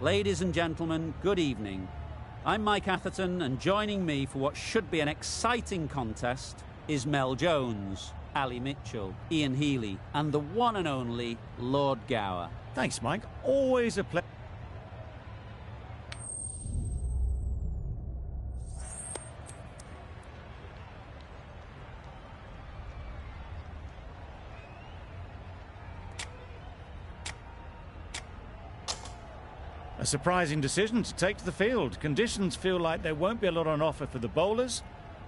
Ladies and gentlemen, good evening. I'm Mike Atherton, and joining me for what should be an exciting contest is Mel Jones, Ali Mitchell, Ian Healy, and the one and only Lord Gower. Thanks, Mike. Always a pleasure. A surprising decision to take to the field. Conditions feel like there won't be a lot on offer for the bowlers,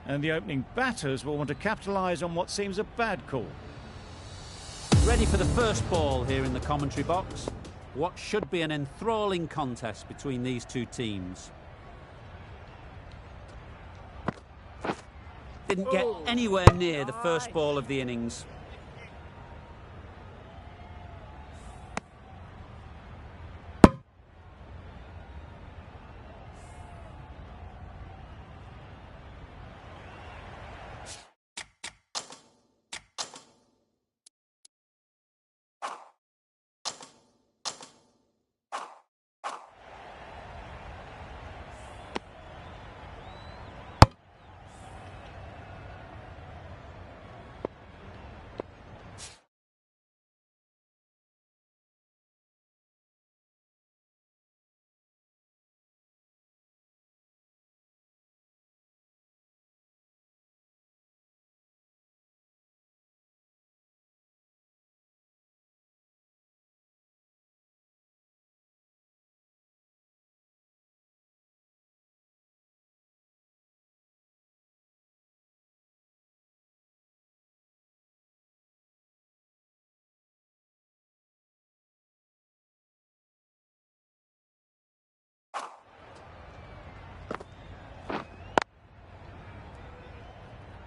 and the opening batters will want to capitalise on what seems a bad call. Ready for the first ball here in the commentary box. What should be an enthralling contest between these two teams. Didn't get anywhere near the first ball of the innings.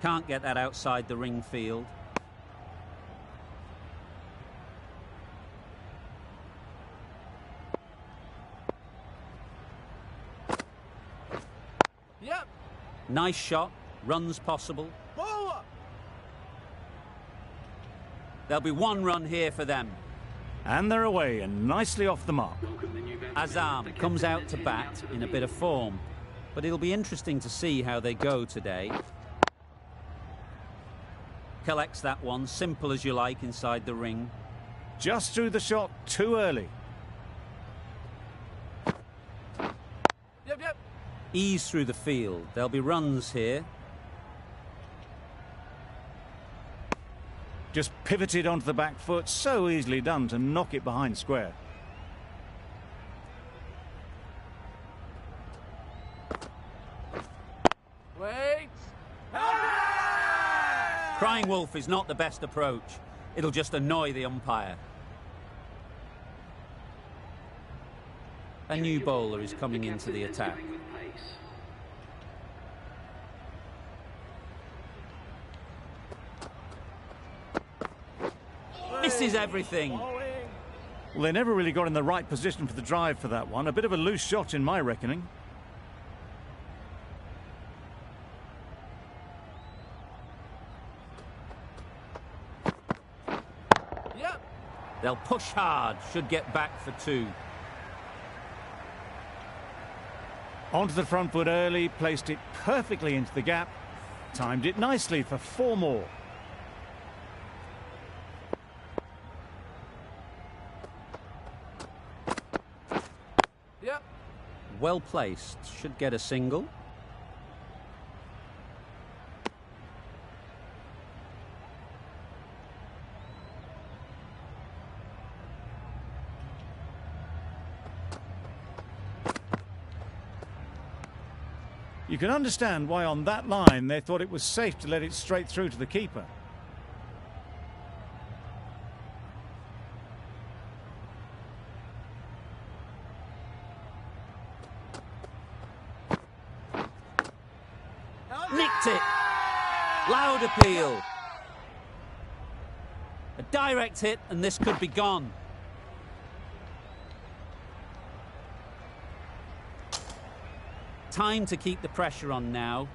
Can't get that outside the ring field. Yep. Nice shot. Runs possible. Bowler. There'll be one run here for them. And they're away and nicely off the mark. Azam comes out to bat in a bit of form, but it'll be interesting to see how they go today. Collects that one, simple as you like, inside the ring. Just threw the shot too early. Yep. Ease through the field. There'll be runs here. Just pivoted onto the back foot, so easily done to knock it behind square. Wait. Crying wolf is not the best approach. It'll just annoy the umpire. A new bowler is coming into the attack. Misses everything. Well, they never really got in the right position for the drive for that one. A bit of a loose shot in my reckoning. They'll push hard, should get back for two. Onto the front foot early, placed it perfectly into the gap. Timed it nicely for four more. Yep. Well placed, should get a single. You can understand why on that line they thought it was safe to let it straight through to the keeper. Nicked it. Loud appeal. A direct hit and this could be gone. Time to keep the pressure on now.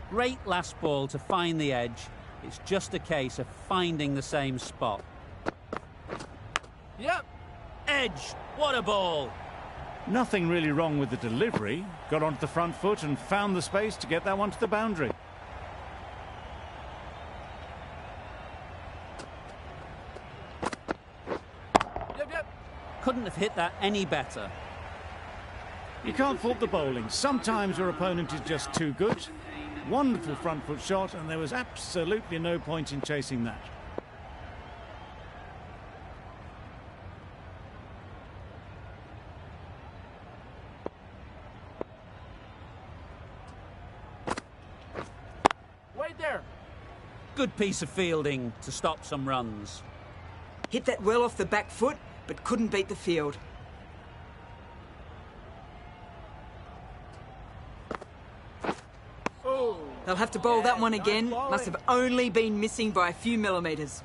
Great last ball to find the edge. It's just a case of finding the same spot. Yep. Edge. What a ball. Nothing really wrong with the delivery. Got onto the front foot and found the space to get that one to the boundary. Yep. Couldn't have hit that any better. You can't fault the bowling. Sometimes your opponent is just too good. Wonderful front foot shot, and there was absolutely no point in chasing that. Wait there. Good piece of fielding to stop some runs. Hit that well off the back foot, but couldn't beat the field. Oh. They'll have to bowl that one Nice again. bowling. Must have only been missing by a few millimetres.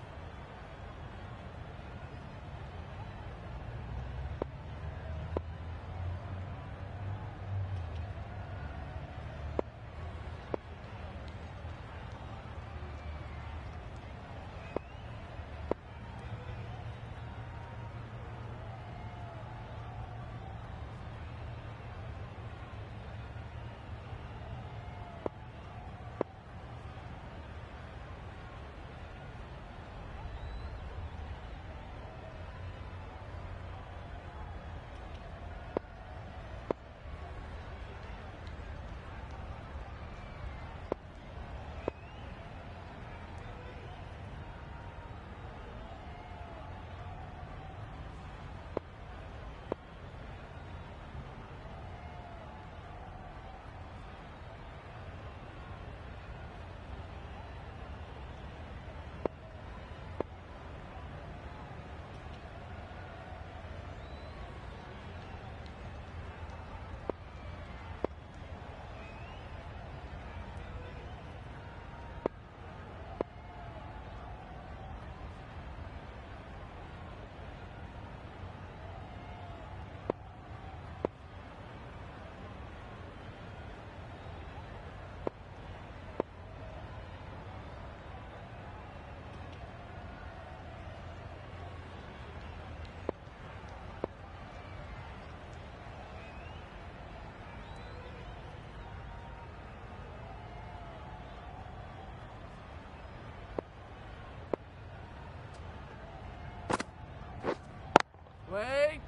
Wait.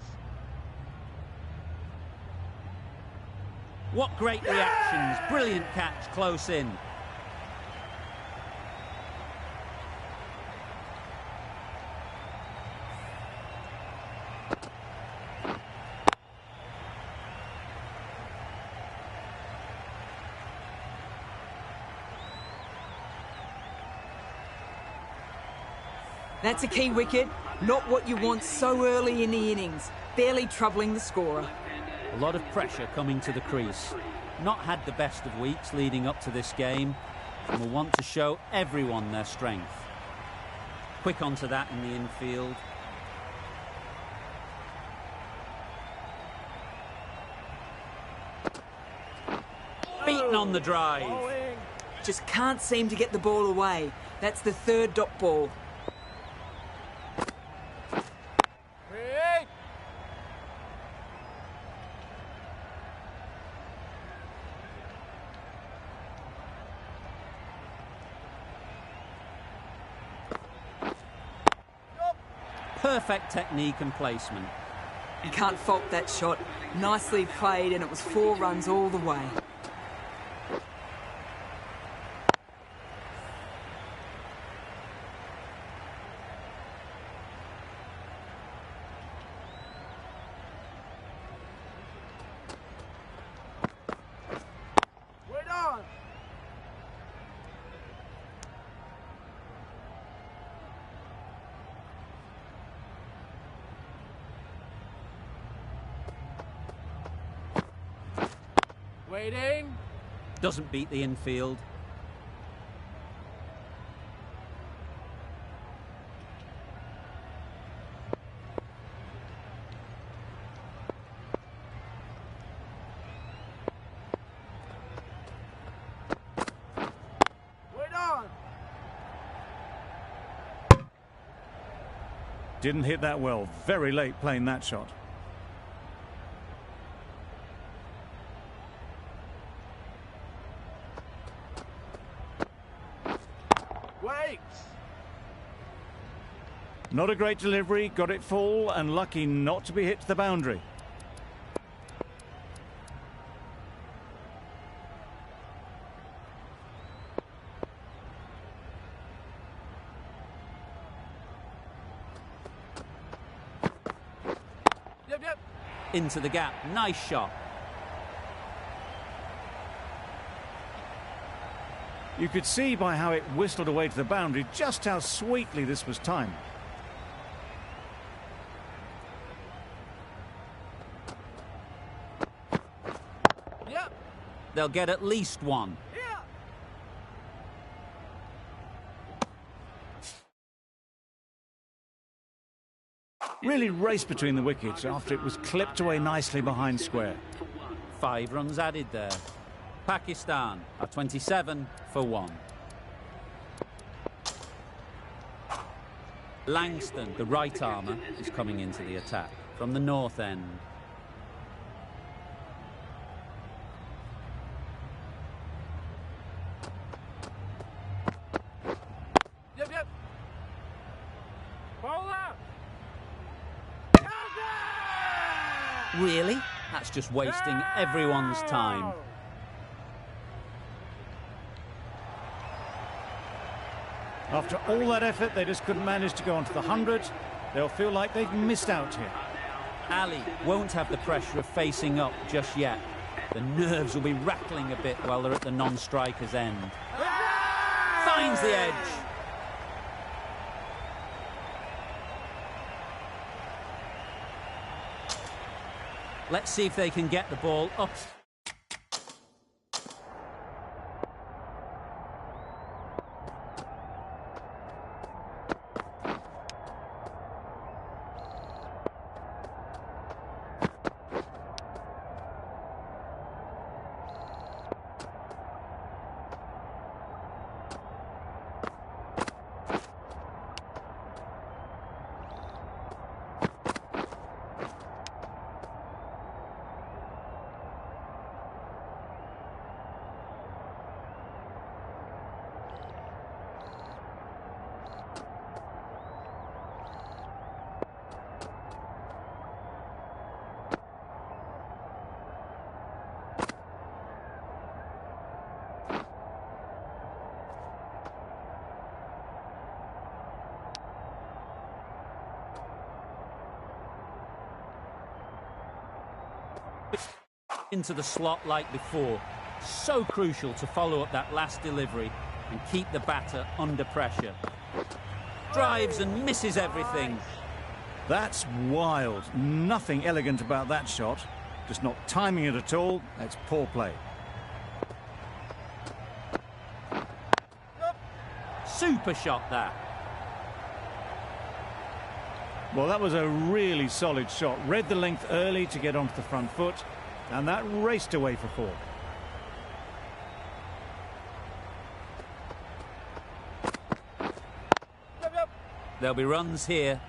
What great reactions. Brilliant catch close in. That's a key wicket. Not what you want so early in the innings. Barely troubling the scorer. A lot of pressure coming to the crease. Not had the best of weeks leading up to this game, and will want to show everyone their strength. Quick onto that in the infield. Beaten on the drive. Bowling. Just can't seem to get the ball away. That's the third dot ball. Wait. Perfect technique and placement. You can't fault that shot. Nicely played, and it was 4 runs all the way. Wait on. Waiting. Doesn't beat the infield. Wait on. Didn't hit that well. Very late playing that shot. Not a great delivery, got it full and lucky not to be hit to the boundary. Yep. Into the gap. Nice shot. You could see by how it whistled away to the boundary just how sweetly this was timed. Yep. They'll get at least one. Yeah. Really raced between the wickets after it was clipped away nicely behind square. 5 runs added there. Pakistan are 27 for 1. Langston, the right armour, is coming into the attack from the north end. Yep. Bowler. Really? That's just wasting everyone's time. After all that effort, they just couldn't manage to go onto the 100. They'll feel like they've missed out here. Ali won't have the pressure of facing up just yet. The nerves will be rattling a bit while they're at the non-striker's end. Finds the edge. Let's see if they can get the ball up. Into the slot like before. So crucial to follow up that last delivery and keep the batter under pressure. Drives and misses everything. That's wild. Nothing elegant about that shot. Just not timing it at all. That's poor play. Super shot that. Well, that was a really solid shot. Read the length early to get onto the front foot, and that raced away for 4. Yep. There'll be runs here.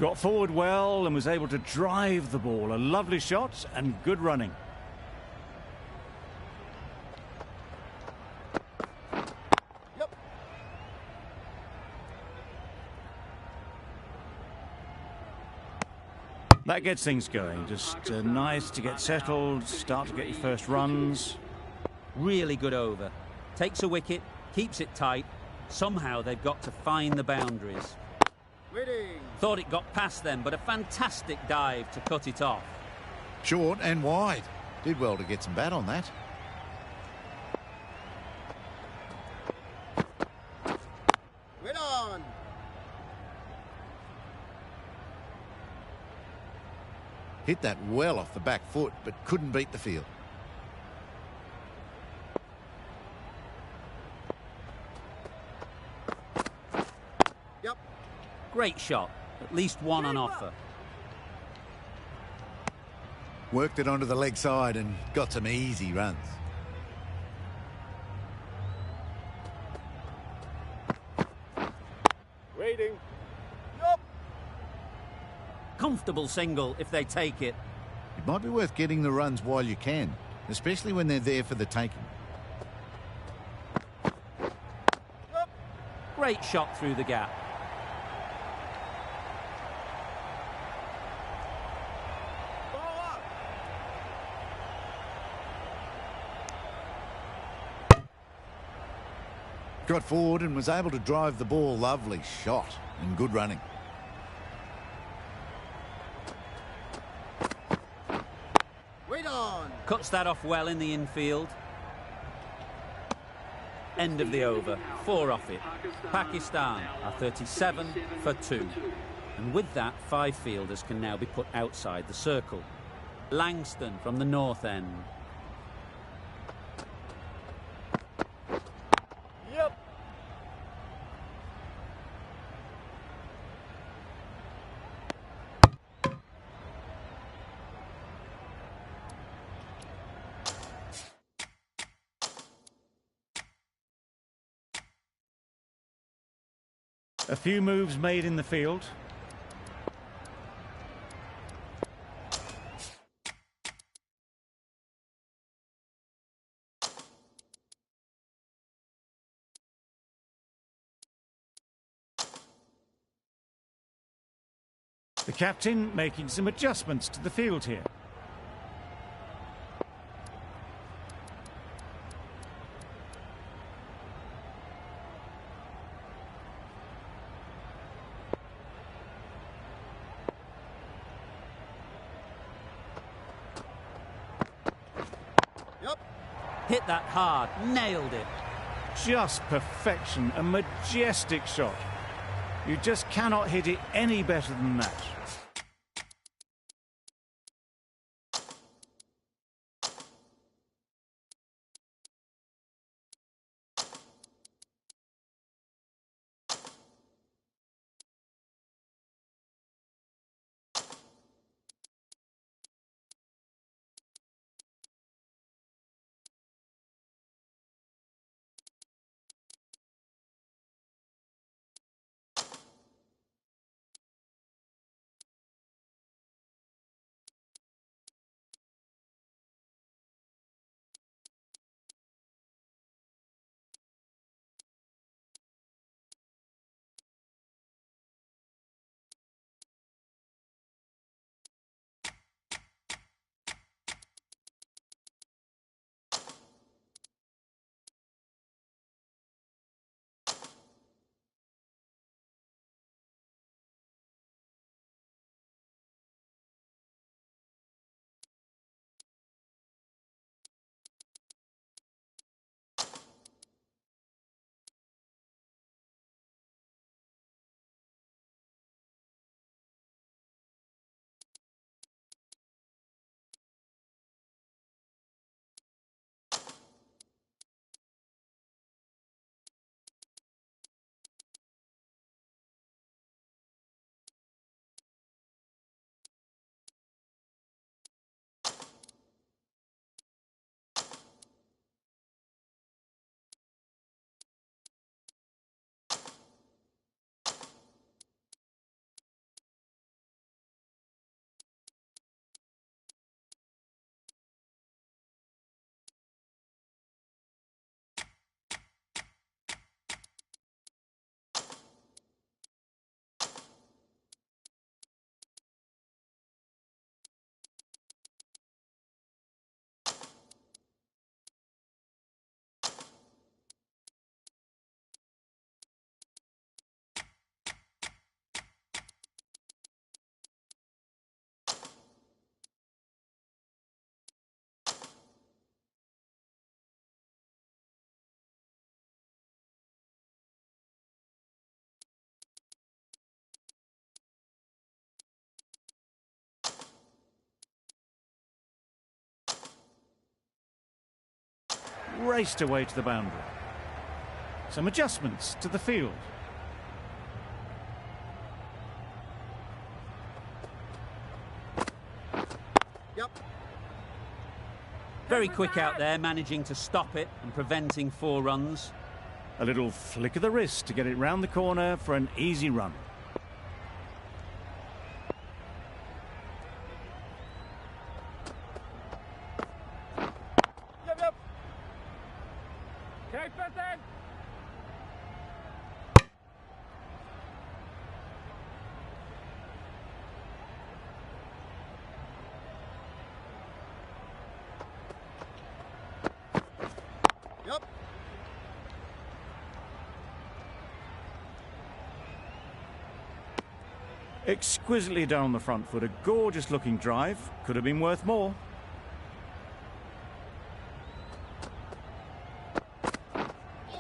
Got forward well and was able to drive the ball. A lovely shot and good running. Yep. That gets things going. Just nice to get settled, start to get your first runs. Really good over. Takes a wicket, keeps it tight. Somehow they've got to find the boundaries. Waiting. Thought it got past them, but a fantastic dive to cut it off. Short and wide. Did well to get some bat on that. Wait on. Hit that well off the back foot, but couldn't beat the field. Yep. Great shot. At least one on offer. Worked it onto the leg side and got some easy runs. Waiting. Yep. Comfortable single if they take it. It might be worth getting the runs while you can, especially when they're there for the taking. Great shot through the gap. Ball up. Got forward and was able to drive the ball. Lovely shot and good running. Wait on. Cuts that off well in the infield. End of the over. 4 off it. Pakistan are 37 for 2. And with that, 5 fielders can now be put outside the circle. Langston from the north end. Yep. A few moves made in the field. The captain making some adjustments to the field here. Yep. Hit that hard. Nailed it. Just perfection, a majestic shot. You just cannot hit it any better than that. Raced away to the boundary. Some adjustments to the field. Yep. Very quick out there, managing to stop it and preventing 4 runs. A little flick of the wrist to get it round the corner for an easy run. Yep, yep. Okay, Exquisitely done on the front foot. A gorgeous looking drive. Could have been worth more.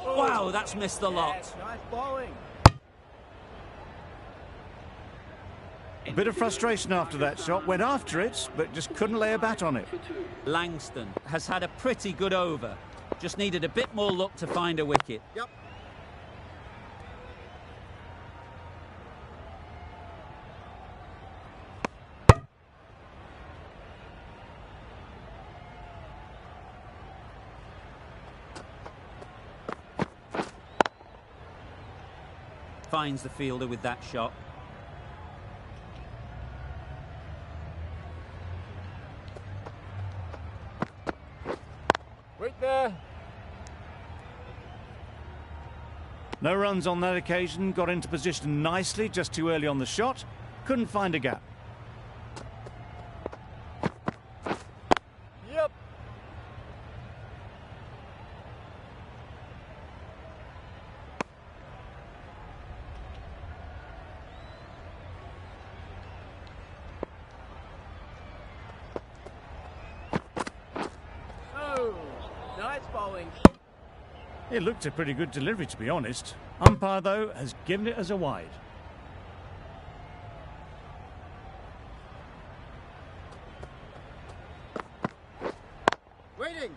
Wow, that's missed the lot. Nice bowling. A bit of frustration after that shot. Went after it, but just couldn't lay a bat on it. Langston has had a pretty good over. Just needed a bit more luck to find a wicket. Yep. Finds the fielder with that shot. Wait there. No runs on that occasion. Got into position nicely, just too early on the shot. Couldn't find a gap. Yep. Oh, nice bowling. It looked a pretty good delivery, to be honest. Umpire, though, has given it as a wide. Waiting.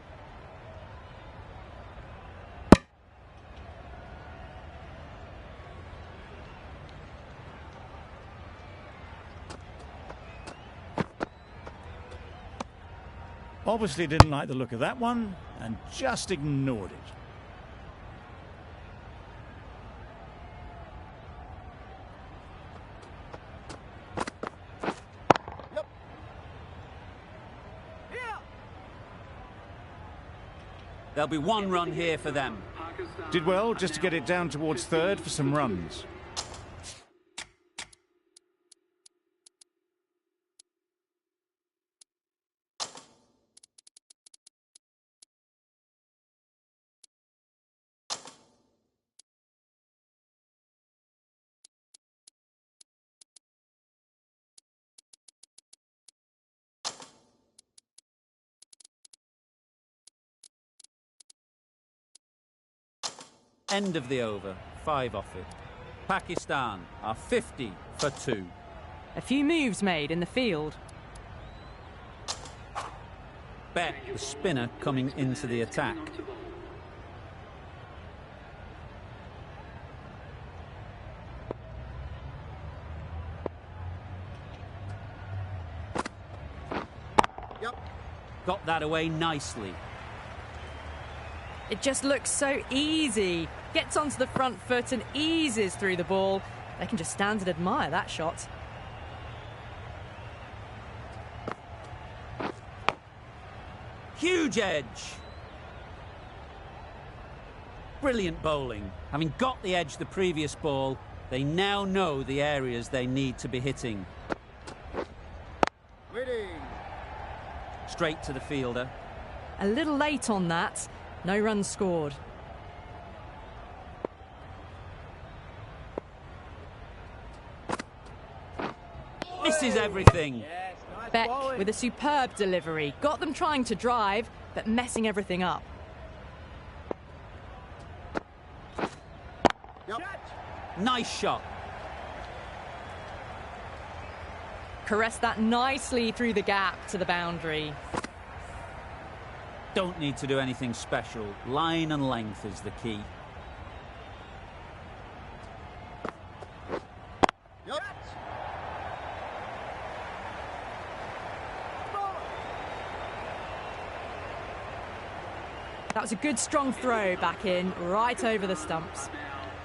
Obviously didn't like the look of that one and just ignored it. Yep. Yeah. There'll be one run here for them. Did well just to get it down towards third for some runs. End of the over, 5 off it. Pakistan are 50 for 2. A few moves made in the field. Beck, the spinner, coming into the attack. Yep. Got that away nicely. It just looks so easy. Gets onto the front foot and eases through the ball. They can just stand and admire that shot. Huge edge. Brilliant bowling. Having got the edge the previous ball, they now know the areas they need to be hitting. Waiting. Straight to the fielder. A little late on that. No runs scored. Misses everything. Yes, nice Beck bowling. with a superb delivery. Got them trying to drive, but messing everything up. Yep. Nice shot. Caressed that nicely through the gap to the boundary. Don't need to do anything special. Line and length is the key. Yep. That was a good strong throw back in, right over the stumps.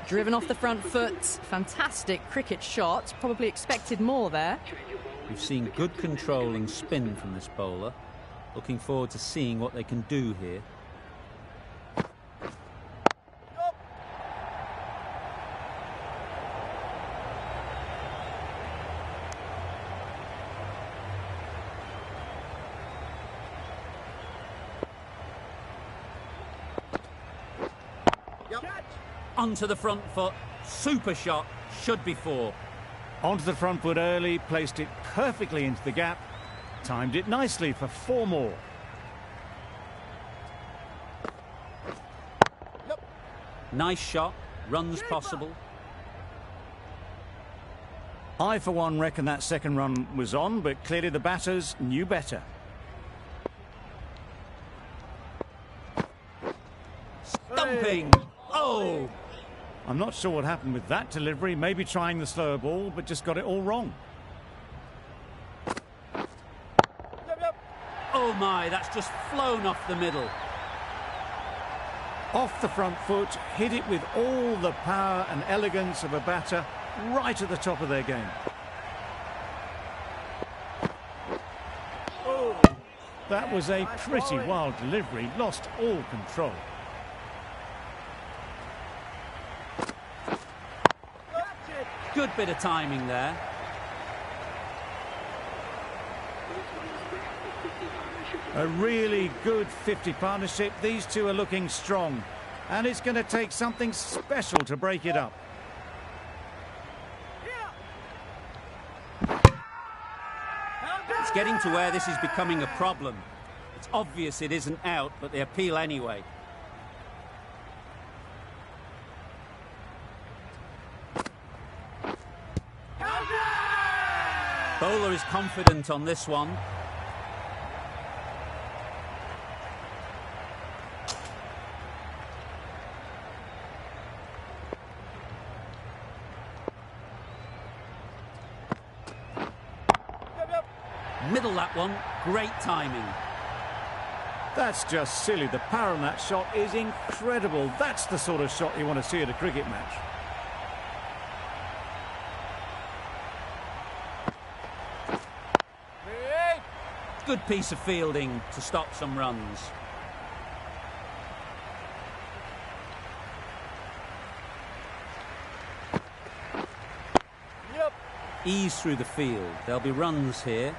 Driven off the front foot. Fantastic cricket shot. Probably expected more there. We've seen good control and spin from this bowler. Looking forward to seeing what they can do here. Yep. Onto the front foot. Super shot. Should be 4. Onto the front foot early, placed it perfectly into the gap, timed it nicely for 4 more. Nice shot, runs possible. I, for one, reckon that second run was on, but clearly the batters knew better. Stumping! Oh! I'm not sure what happened with that delivery, maybe trying the slower ball, but just got it all wrong. Oh my, that's just flown off the middle. Off the front foot, hit it with all the power and elegance of a batter right at the top of their game. That was a pretty wild delivery, lost all control. Good bit of timing there. A really good 50 partnership. These two are looking strong, and it's going to take something special to break it up. It's getting to where this is becoming a problem. It's obvious it isn't out, but they appeal anyway. Bowler is confident on this one. Middle that one, great timing. That's just silly. The power on that shot is incredible. That's the sort of shot you want to see at a cricket match. Good piece of fielding to stop some runs. Ease through the field. There'll be runs here.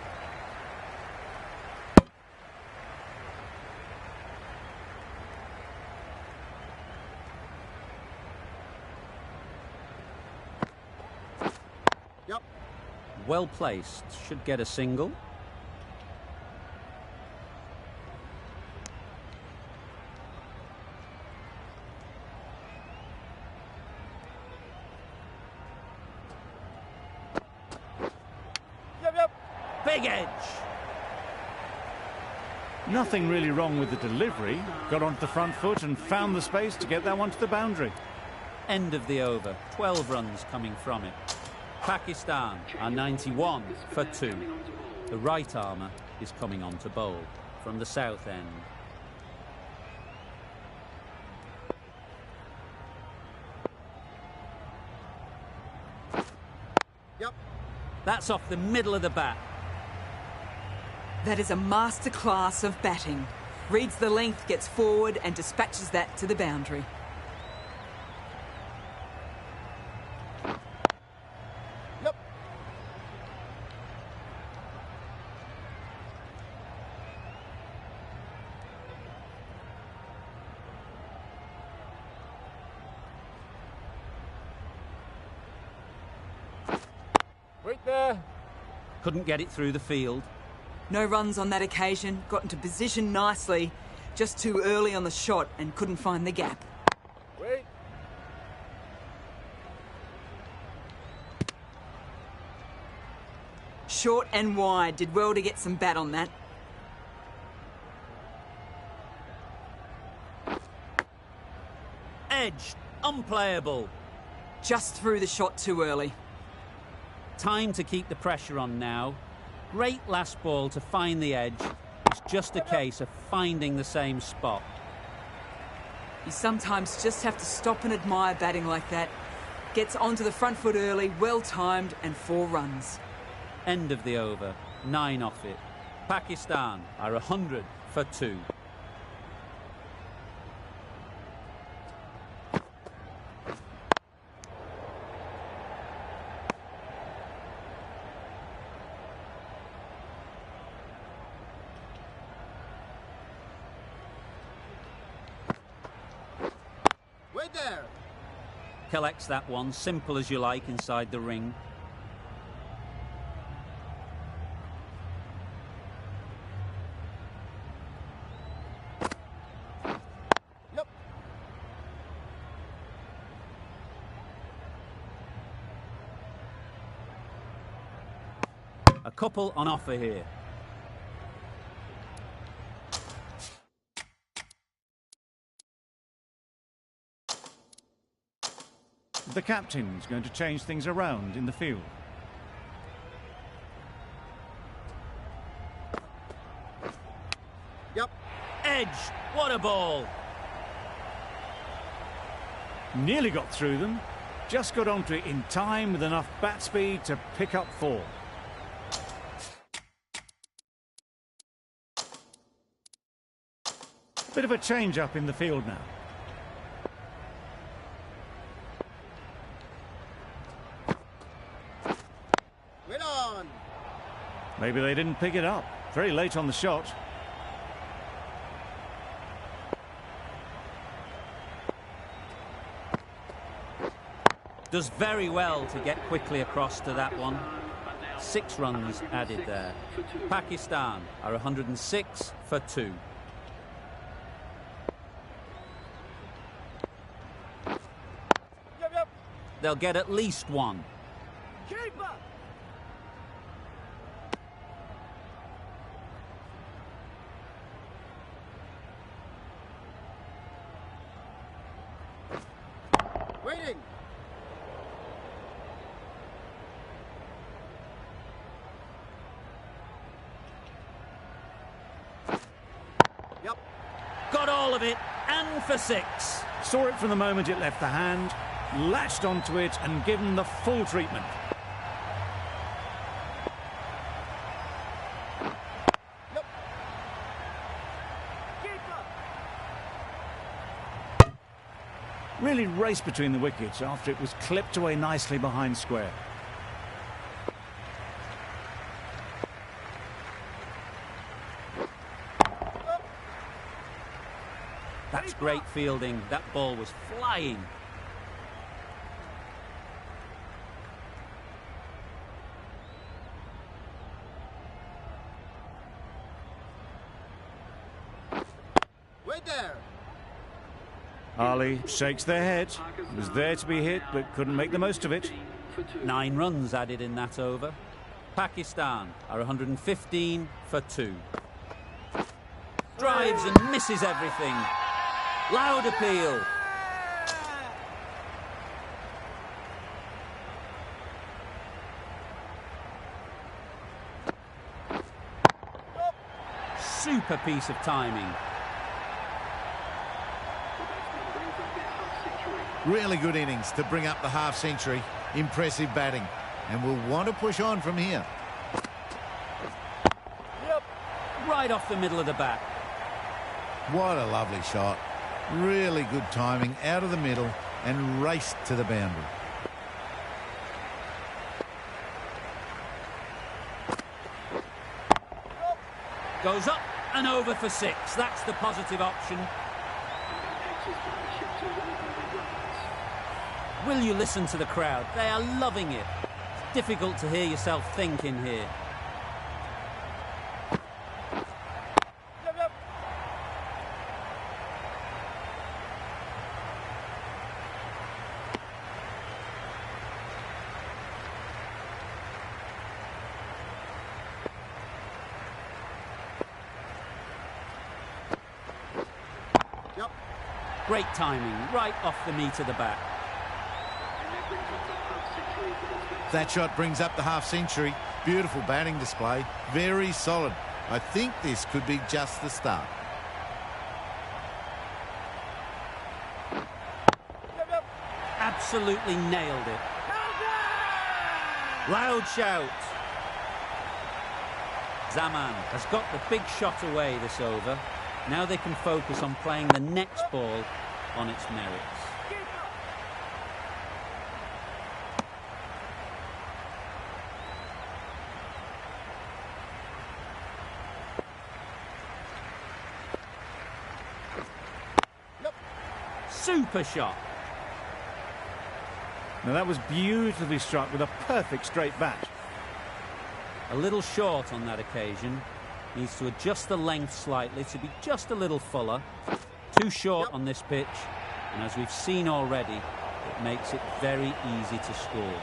Well placed. Should get a single. Big edge. Nothing really wrong with the delivery. Got onto the front foot and found the space to get that one to the boundary. End of the over. 12 runs coming from it. Pakistan are 91 for 2. The right armour is coming on to bowl from the south end. That's off the middle of the bat. That is a masterclass of batting. Reads the length, gets forward and dispatches that to the boundary. Wait there. Couldn't get it through the field. No runs on that occasion, got into position nicely, just too early on the shot and couldn't find the gap. Wait. Short and wide, did well to get some bat on that. Edge, unplayable. Just threw the shot too early. Time to keep the pressure on now. Great last ball to find the edge. It's just a case of finding the same spot. You sometimes just have to stop and admire batting like that. Gets onto the front foot early, well timed, and 4 runs. End of the over. 9 off it. Pakistan are 100 for 2. Wait there. Collects that one, simple as you like inside the ring. couple on offer here. The captain's going to change things around in the field. Yep. Edge, what a ball! Nearly got through them. Just got onto it in time with enough bat speed to pick up 4. Bit of a change-up in the field now. Win on. Maybe they didn't pick it up. Very late on the shot. Does very well to get quickly across to that one. 6 runs added there. Pakistan are 106 for 2. Yep. They'll get at least 1. Keeper. Waiting. Yep. Got all of it, and for 6. Saw it from the moment it left the hand, latched onto it and given the full treatment. Yep. Keeper. Really raced between the wickets after it was clipped away nicely behind square. That's great fielding. That ball was flying. Wait there. Ali shakes their head. It was there to be hit, but couldn't make the most of it. 9 runs added in that over. Pakistan are 115 for 2. Drives and misses everything. Loud appeal. Super piece of timing. Really good innings to bring up the half-century. Impressive batting. And we'll want to push on from here. Yep. Right off the middle of the bat. What a lovely shot. Really good timing out of the middle and raced to the boundary. Goes up and over for 6. That's the positive option. Will you listen to the crowd? They are loving it. It's difficult to hear yourself think in here. Yep. Yep. Great timing, right off the meat of the bat. That shot brings up the half-century. Beautiful batting display. Very solid. I think this could be just the start. Yep. Absolutely nailed it. Loud shout. Zaman has got the big shot away this over. Now they can focus on playing the next ball on its merits. Super shot. Now that was beautifully struck with a perfect straight bat. A little short on that occasion. Needs to adjust the length slightly to be just a little fuller. Too short on this pitch, and as we've seen already, it makes it very easy to score.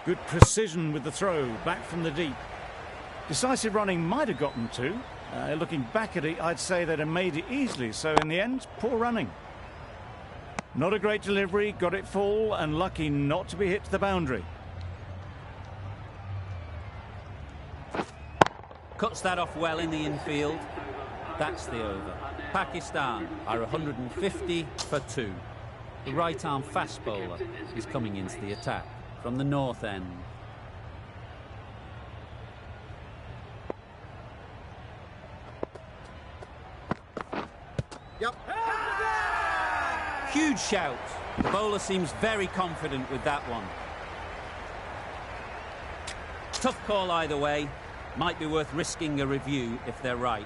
Good precision with the throw, back from the deep. Decisive running might have gotten two. Looking back at it, I'd say they'd have made it easily. So in the end, poor running. Not a great delivery, got it full and lucky not to be hit to the boundary. Cuts that off well in the infield. That's the over. Pakistan are 150 for 2. The right-arm fast bowler is coming into the attack from the north end. Yep. Huge shout. The bowler seems very confident with that one. Tough call either way. Might be worth risking a review if they're right.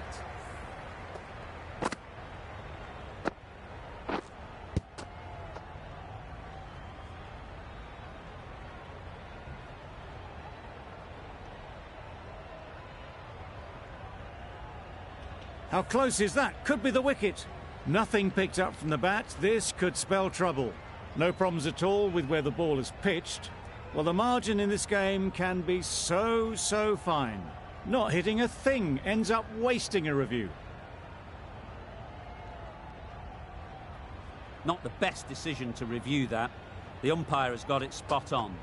How close is that? Could be the wicket. Nothing picked up from the bat. This could spell trouble. No problems at all with where the ball is pitched. Well, the margin in this game can be so fine. Not hitting a thing ends up wasting a review. Not the best decision to review that. The umpire has got it spot on.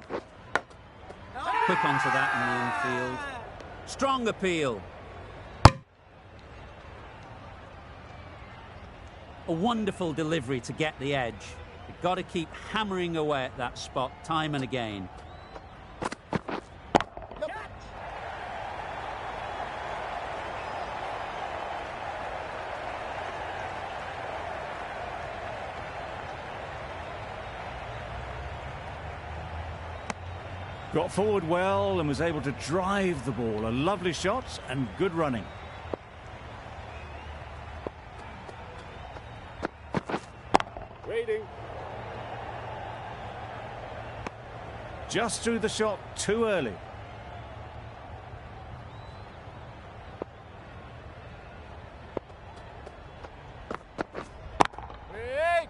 Quick onto that in the infield. Strong appeal. A wonderful delivery to get the edge. You've got to keep hammering away at that spot time and again. Got forward well and was able to drive the ball. A lovely shot and good running. Waiting. Just threw the shot too early. Wait.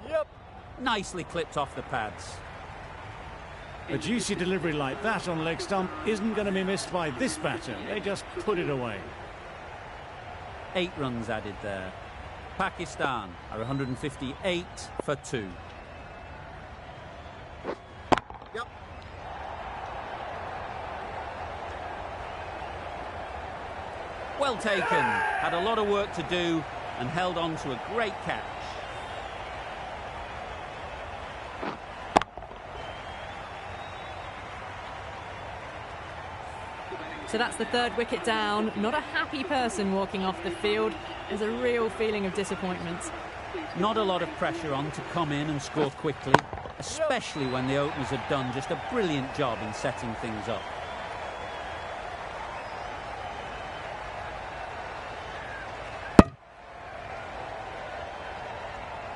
Yep. Nicely clipped off the pads. A juicy delivery like that on leg stump isn't going to be missed by this batter. They just put it away. 8 runs added there. Pakistan are 158 for 2. Yep. Well taken. Had a lot of work to do and held on to a great catch. So that's the third wicket down. Not a happy person walking off the field. There's a real feeling of disappointment. Not a lot of pressure on to come in and score quickly, especially when the openers had done just a brilliant job in setting things up.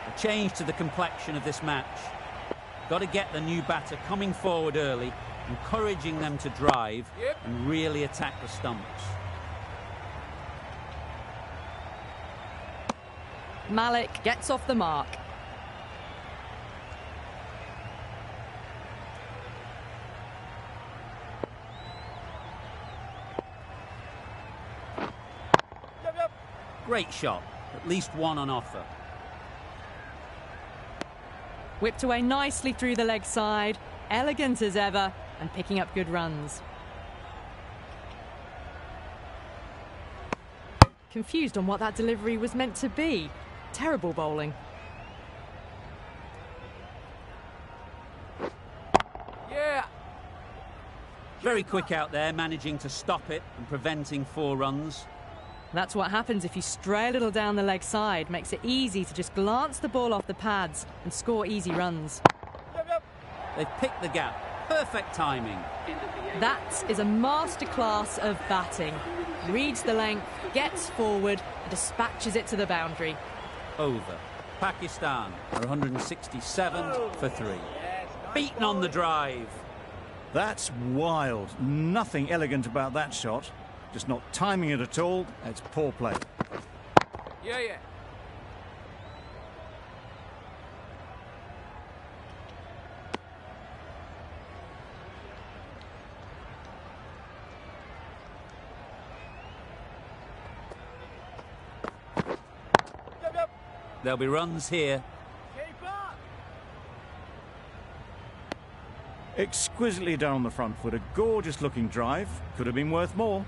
A change to the complexion of this match. Got to get the new batter coming forward early, encouraging them to drive and really attack the stumps. Malik gets off the mark. Yep. Great shot, at least one on offer. Whipped away nicely through the leg side. Elegant as ever and picking up good runs. Confused on what that delivery was meant to be. Terrible bowling. Yeah. Very quick out there, managing to stop it and preventing 4 runs. That's what happens if you stray a little down the leg side. Makes it easy to just glance the ball off the pads and score easy runs. Yep. They've picked the gap. Perfect timing. That is a masterclass of batting. Reads the length, gets forward, and dispatches it to the boundary. Over. Pakistan are 167 for 3. Beaten on the drive. That's wild. Nothing elegant about that shot. Just not timing it at all. It's poor play. Yeah, yeah. Yep, yep. There'll be runs here. Keep up. Exquisitely done on the front foot. A gorgeous looking drive. Could have been worth more.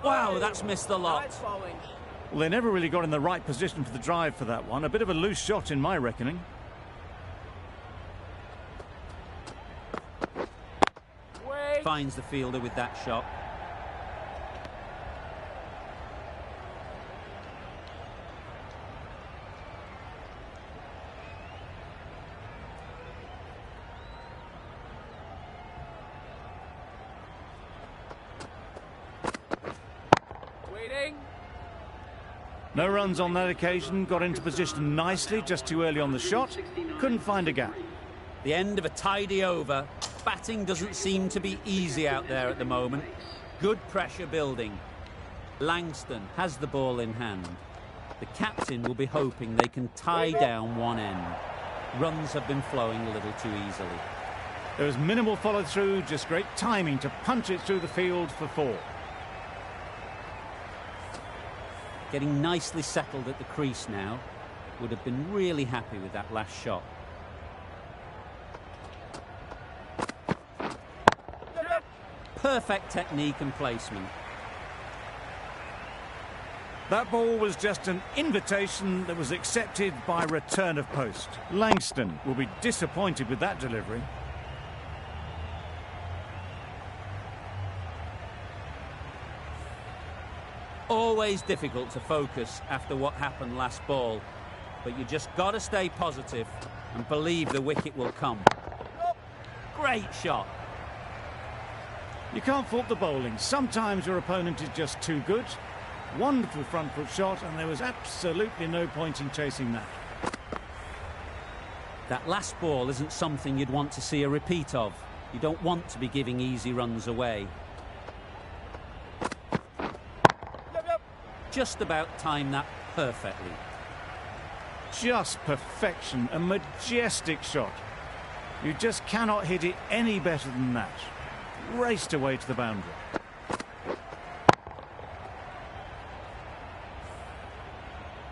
Wow, that's missed the lot. Nice bowling. Well, they never really got in the right position for the drive for that one. A bit of a loose shot in my reckoning. Wait. Finds the fielder with that shot. Waiting. No runs on that occasion. Got into position nicely, just too early on the shot. Couldn't find a gap. The end of a tidy over. Batting doesn't seem to be easy out there at the moment. Good pressure building. Langston has the ball in hand. The captain will be hoping they can tie down one end. Runs have been flowing a little too easily. There was minimal follow through, just great timing to punch it through the field for 4. Getting nicely settled at the crease now. Would have been really happy with that last shot. Perfect technique and placement. That ball was just an invitation that was accepted by return of post. Langston will be disappointed with that delivery. Always difficult to focus after what happened last ball, but you just got to stay positive and believe the wicket will come. Great shot. You can't fault the bowling. Sometimes your opponent is just too good. Wonderful front foot shot, and there was absolutely no point in chasing that. That last ball isn't something you'd want to see a repeat of. You don't want to be giving easy runs away. Yep, yep. Just about timed that perfectly. Just perfection, a majestic shot. You just cannot hit it any better than that. Raced away to the boundary.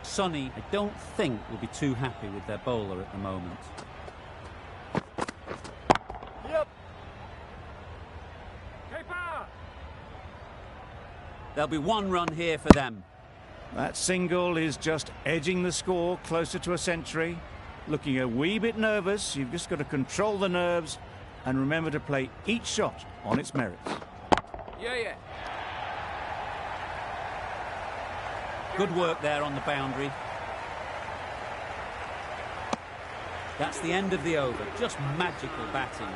Sonny, I don't think, will be too happy with their bowler at the moment. Yep. Keeper. There'll be one run here for them. That single is just edging the score closer to a century. Looking a wee bit nervous. You've just got to control the nerves and remember to play each shot on its merits. Yeah, yeah. Good work there on the boundary. That's the end of the over. Just magical batting.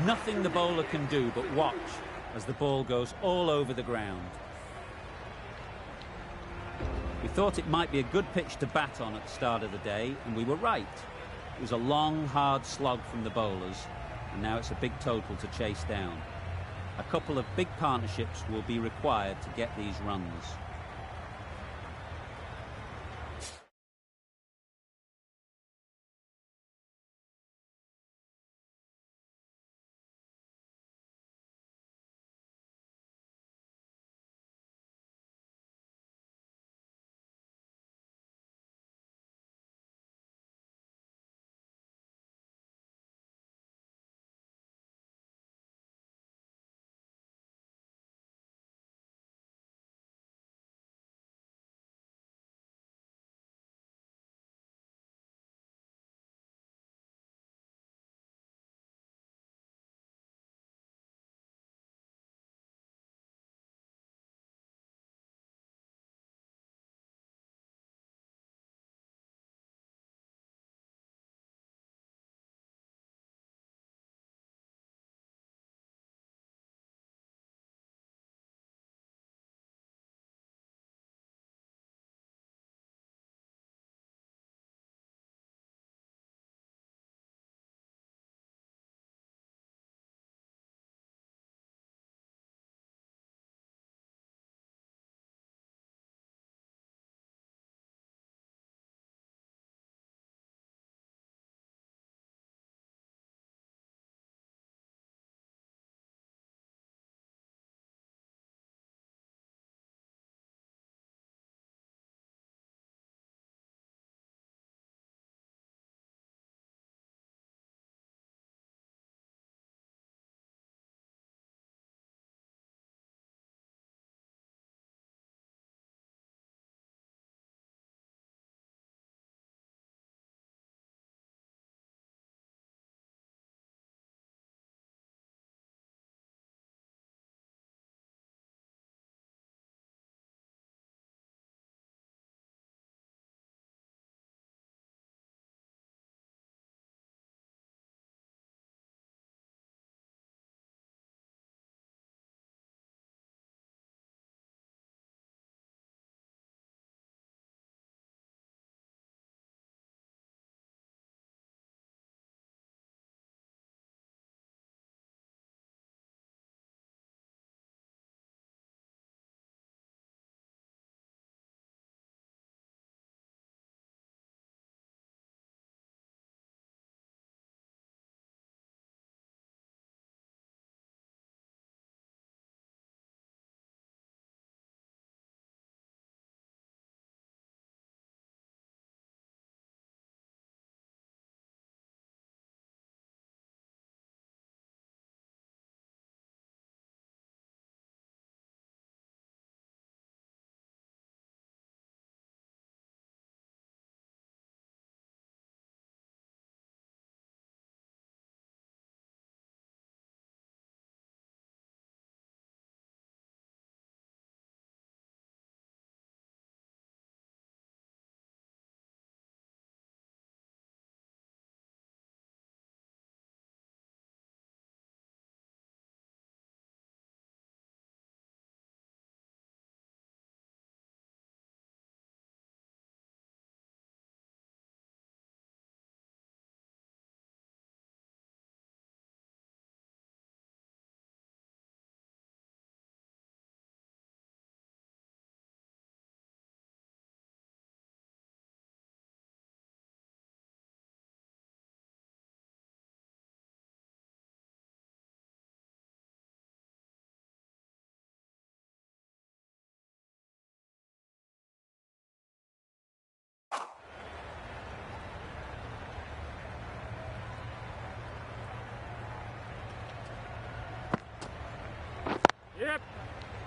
Nothing the bowler can do but watch as the ball goes all over the ground. We thought it might be a good pitch to bat on at the start of the day, and we were right. It was a long, hard slog from the bowlers, and now it's a big total to chase down. A couple of big partnerships will be required to get these runs.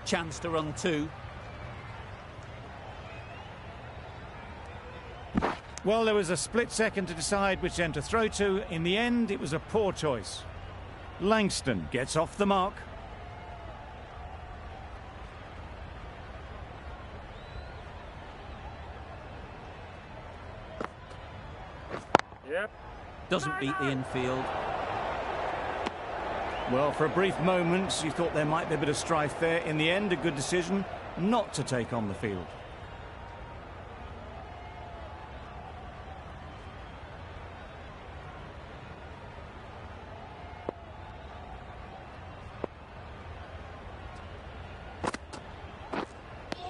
Chance to run two. Well, there was a split second to decide which end to throw to. In the end, it was a poor choice. Langston gets off the mark. Yep. Doesn't beat the infield. Well, for a brief moment, you thought there might be a bit of strife there. In the end, a good decision not to take on the field.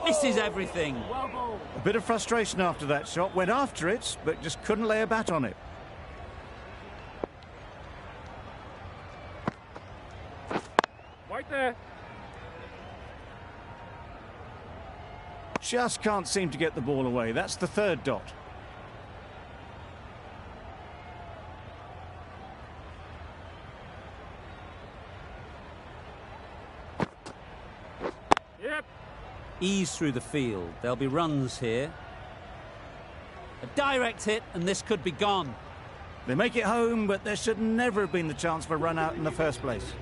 Misses everything. A bit of frustration after that shot. Went after it, but just couldn't lay a bat on it. Right there. Just can't seem to get the ball away. That's the third dot. Yep. Ease through the field. There'll be runs here. A direct hit, and this could be gone. They make it home, but there should never have been the chance for a run out in the first place.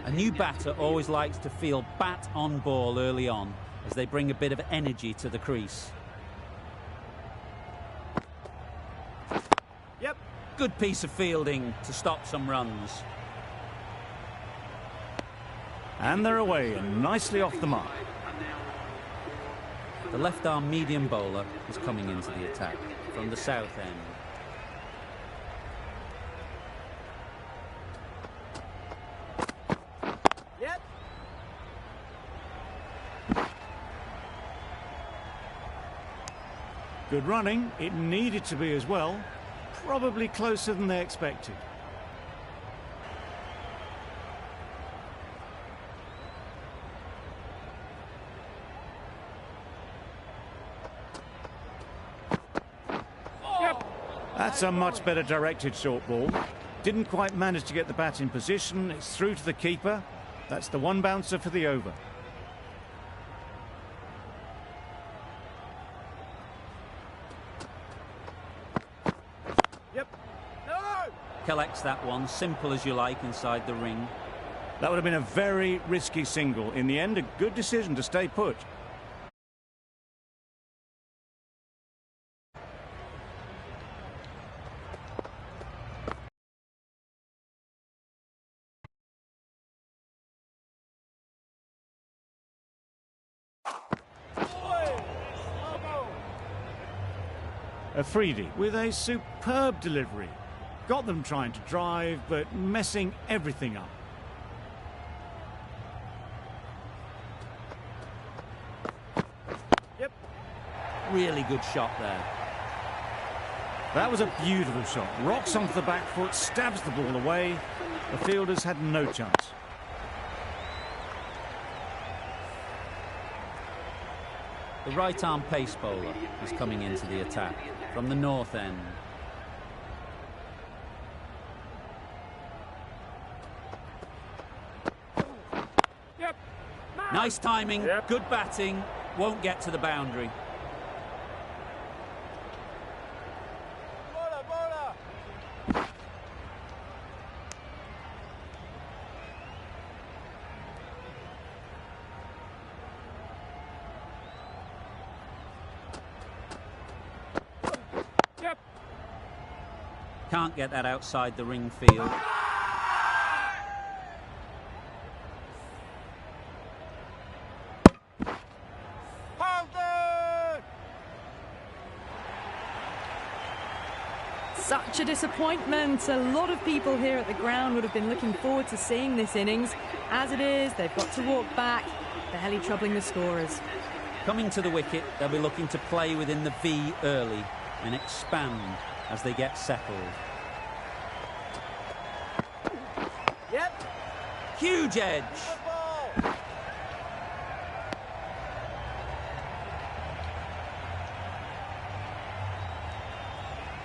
A new batter always likes to feel bat on ball early on, as they bring a bit of energy to the crease. Yep. Good piece of fielding to stop some runs. And they're away and nicely off the mark. The left-arm medium bowler is coming into the attack from the south end. Yep. Good running. It needed to be as well. Probably closer than they expected. That's a much better directed short ball. Didn't quite manage to get the bat in position. It's through to the keeper. That's the one bouncer for the over. Yep. No. Collects that one, simple as you like, inside the ring. That would have been a very risky single. In the end, a good decision to stay put. Afridi with a superb delivery. Got them trying to drive, but messing everything up. Yep. Really good shot there. That was a beautiful shot. Rocks onto the back foot, stabs the ball away. The fielders had no chance. The right-arm pace bowler is coming into the attack from the north end. Yep. No. Nice timing, Yep. good batting, won't get to the boundary. Bola, bola. Yep. Can't get that outside the ring field. Such a disappointment. A lot of people here at the ground would have been looking forward to seeing this innings. As it is, they've got to walk back, barely troubling the scorers. Coming to the wicket, they'll be looking to play within the V early and expand as they get settled. Yep. Huge edge. Good ball.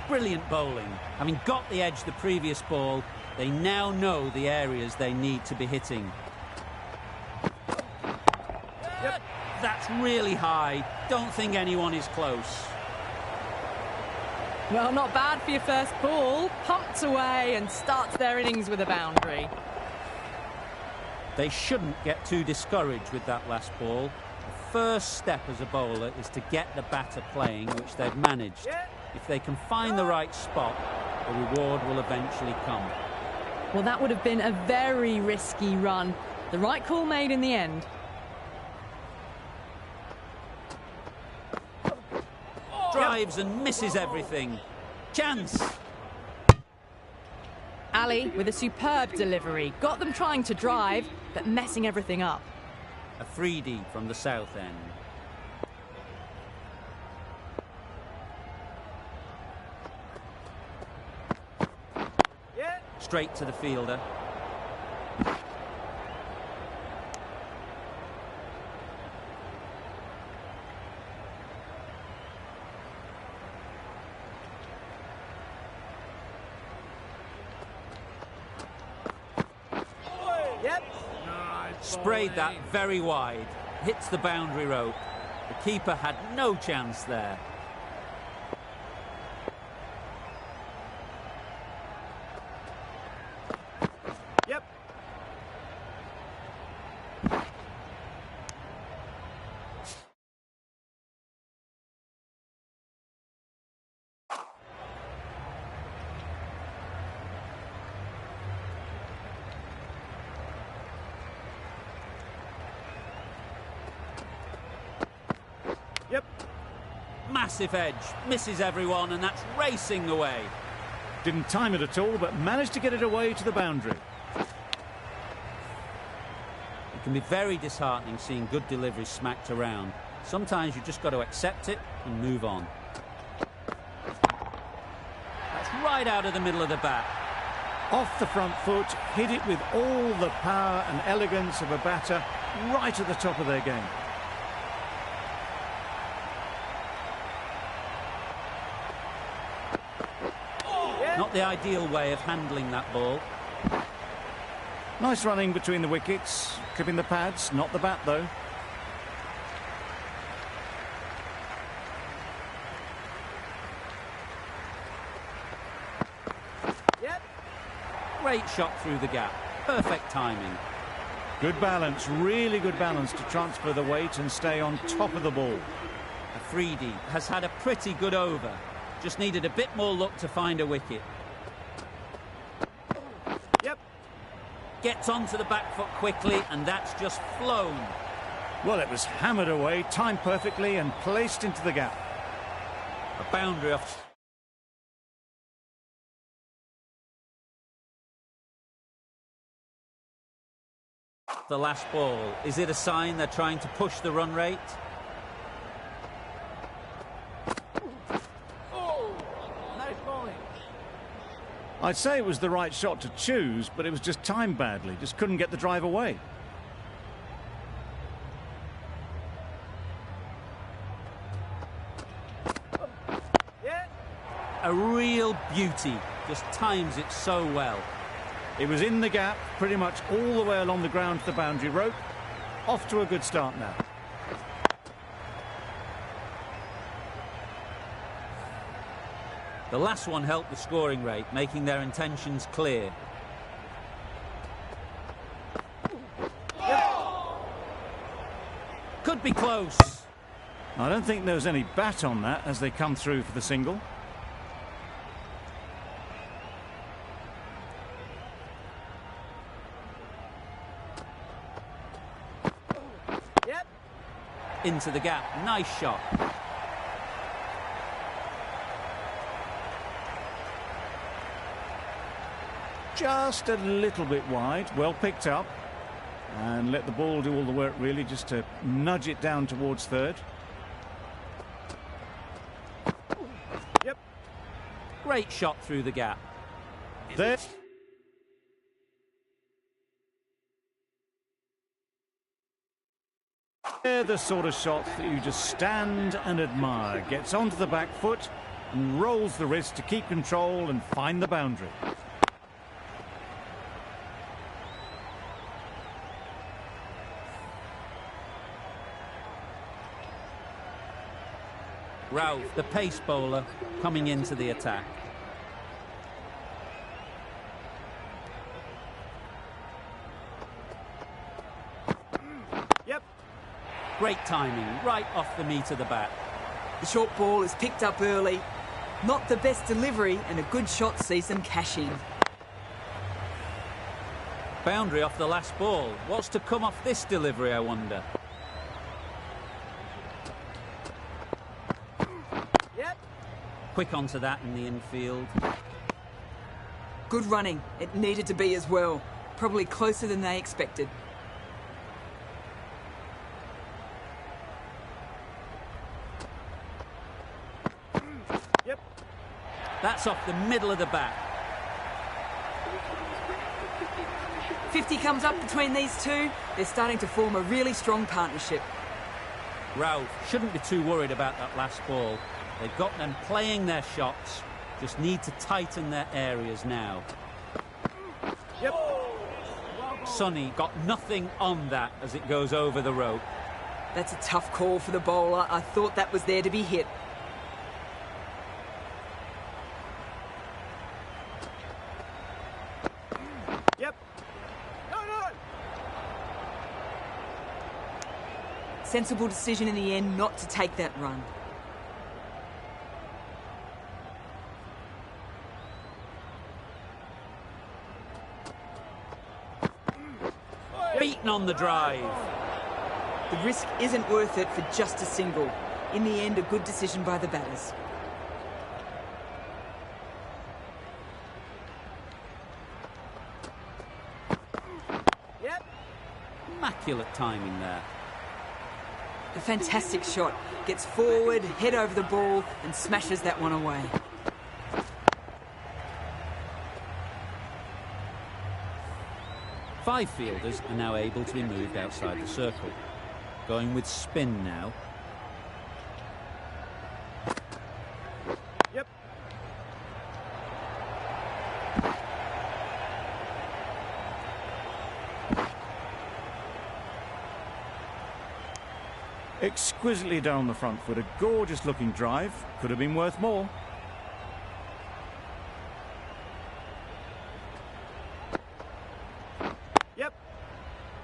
Brilliant bowling. Having got the edge the previous ball, they now know the areas they need to be hitting. That's really high. Don't think anyone is close. Well, not bad for your first ball. Pumped away and starts their innings with a boundary. They shouldn't get too discouraged with that last ball. The first step as a bowler is to get the batter playing, which they've managed. If they can find the right spot, the reward will eventually come. Well, that would have been a very risky run. The right call made in the end. Drives and misses everything. Chance. Ali with a superb delivery. Got them trying to drive, but messing everything up. A 3D from the south end. Straight to the fielder. Sprayed that very wide. Hits the boundary rope. The keeper had no chance there. Massive edge, misses everyone, and that's racing away. Didn't time it at all, but managed to get it away to the boundary. It can be very disheartening seeing good deliveries smacked around. Sometimes you just got to accept it and move on. That's right out of the middle of the bat. Off the front foot, hit it with all the power and elegance of a batter right at the top of their game. Not the ideal way of handling that ball. Nice running between the wickets, clipping the pads, not the bat though. Great shot through the gap. Perfect timing. Good balance, really good balance to transfer the weight and stay on top of the ball. Afridi has had a pretty good over. Just needed a bit more luck to find a wicket. Gets onto the back foot quickly, and that's just flown. Well, it was hammered away, timed perfectly and placed into the gap. A boundary off. The last ball. Is it a sign they're trying to push the run rate? I'd say it was the right shot to choose, but it was just timed badly. Just couldn't get the drive away. A real beauty. Just times it so well. It was in the gap, pretty much all the way along the ground to the boundary rope. Off to a good start now. The last one helped the scoring rate, making their intentions clear. Could be close. I don't think there was any bat on that as they come through for the single. Into the gap. Nice shot. Just a little bit wide, well picked up, and let the ball do all the work really, just to nudge it down towards third. Great shot through the gap. There. They're the sort of shots that you just stand and admire. Gets onto the back foot and rolls the wrist to keep control and find the boundary. Ralph, the pace bowler, coming into the attack. Yep. Great timing, right off the meat of the bat. The short ball is picked up early. Not the best delivery, and a good shot sees them cash in. Boundary off the last ball. What's to come off this delivery, I wonder? Yep. Quick onto that in the infield. Good running. It needed to be as well. Probably closer than they expected. Yep. That's off the middle of the bat. 50 comes up between these two. They're starting to form a really strong partnership. Ralph shouldn't be too worried about that last ball. They've got them playing their shots. Just need to tighten their areas now. Yep. Sonny got nothing on that as it goes over the rope. That's a tough call for the bowler. I thought that was there to be hit. Yep. No. Sensible decision in the end not to take that run. Beaten on the drive. The risk isn't worth it for just a single. In the end, a good decision by the batters. Yep. Immaculate timing there. A fantastic shot. Gets forward, head over the ball, and smashes that one away. Five fielders are now able to be moved outside the circle. Going with spin now. Yep. Exquisitely down the front foot, a gorgeous looking drive. Could have been worth more. Yep.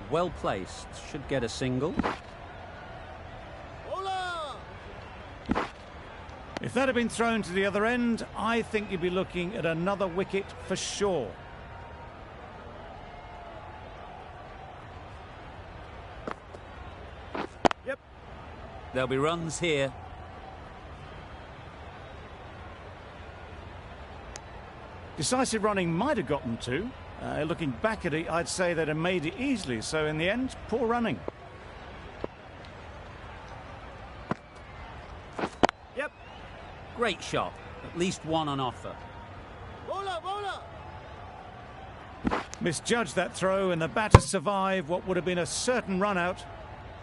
Well placed. Should get a single. Bowler. If that had been thrown to the other end, I think you'd be looking at another wicket for sure. Yep. There'll be runs here. Decisive running might have gotten two. Looking back at it, I'd say they'd have made it easily. So in the end, poor running. Yep. Great shot. At least one on offer. Bowler. Misjudged that throw, and the batter survived what would have been a certain run out.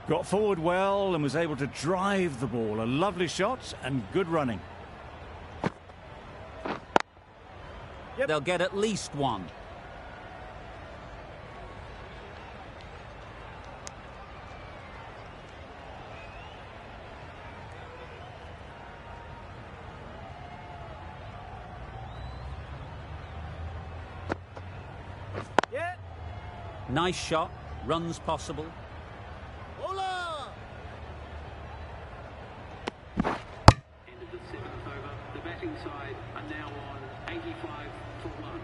Got forward well and was able to drive the ball. A lovely shot and good running. Yep. They'll get at least one. Yeah. Nice shot. Runs possible. Bowler. End of the seventh over. The batting side are now on 85 for 1.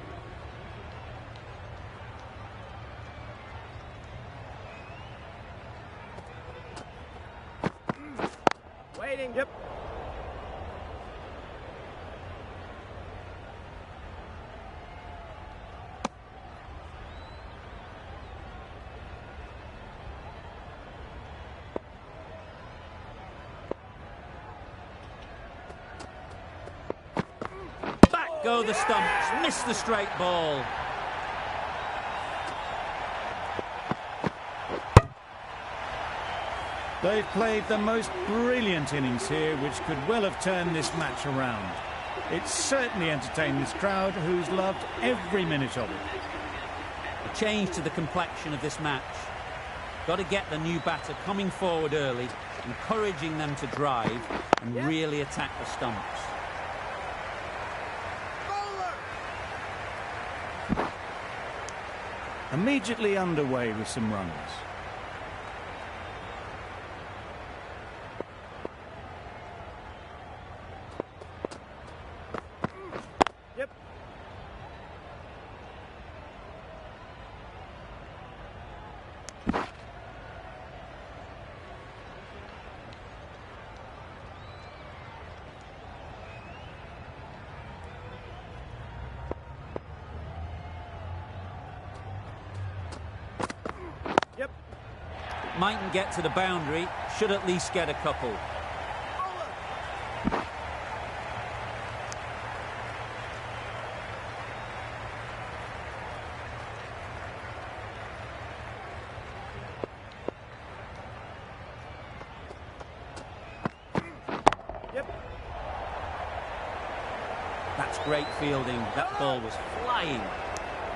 Waiting. Yep. Back go the stumps. Missed the straight ball. They've played the most brilliant innings here, which could well have turned this match around. It certainly entertained this crowd, who's loved every minute of it. A change to the complexion of this match. Got to get the new batter coming forward early. encouraging them to drive and really attack the stumps. Immediately underway with some runs. Yep. Yep. Mightn't get to the boundary, should at least get a couple. Yep. That's great fielding. That ball was flying.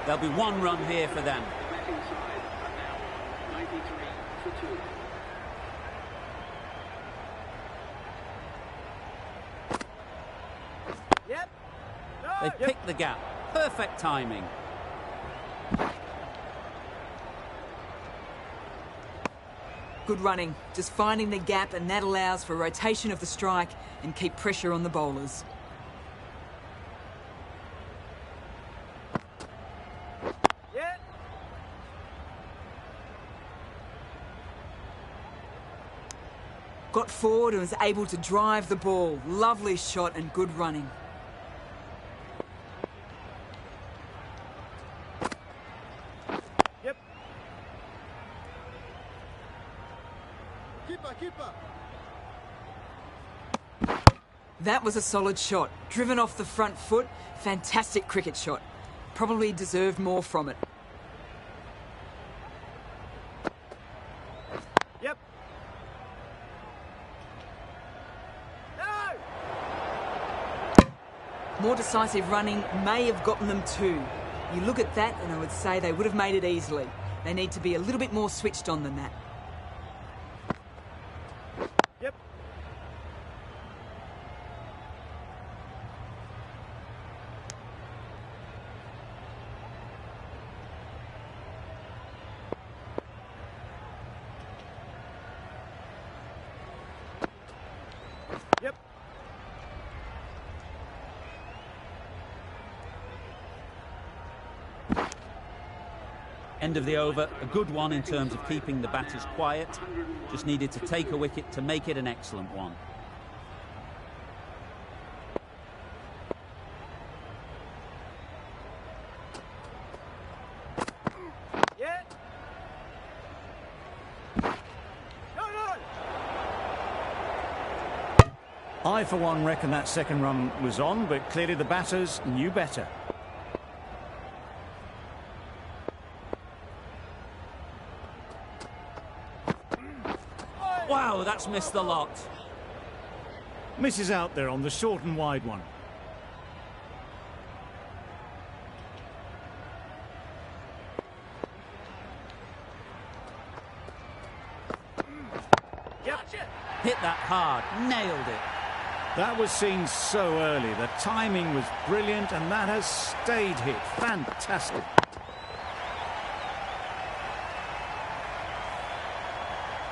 There'll be one run here for them. The batting side are now on 93 for 2. Yep. They No. picked the gap. Perfect timing. Good running, just finding the gap, and that allows for rotation of the strike and keep pressure on the bowlers. Yeah. Got forward and was able to drive the ball. Lovely shot and good running. Yep. Keeper, keeper. That was a solid shot. Driven off the front foot. Fantastic cricket shot. Probably deserved more from it. Yep. No. More decisive running may have gotten them two. You look at that and I would say they would have made it easily. They need to be a little bit more switched on than that. Yep. Yep. End of the over, a good one in terms of keeping the batters quiet. Just needed to take a wicket to make it an excellent one. Yeah. No, no. I, for one, reckon that second run was on, but clearly the batters knew better. Wow, that's missed the lot. Misses out there on the short and wide one. Yep. Hit that hard, nailed it. That was seen so early. The timing was brilliant, and that has stayed hit. Fantastic.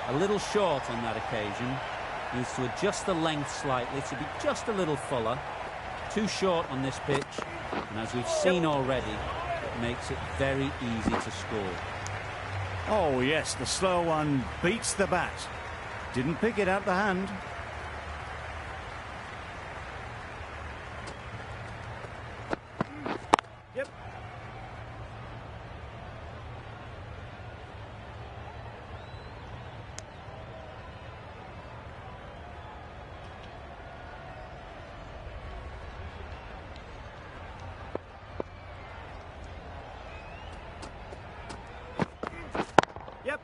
A little short on that occasion. Needs to adjust the length slightly to be just a little fuller. Too short on this pitch, and as we've seen already, it makes it very easy to score. Oh, yes, the slow one beats the bat. Didn't pick it out the hand. Yep. Yep.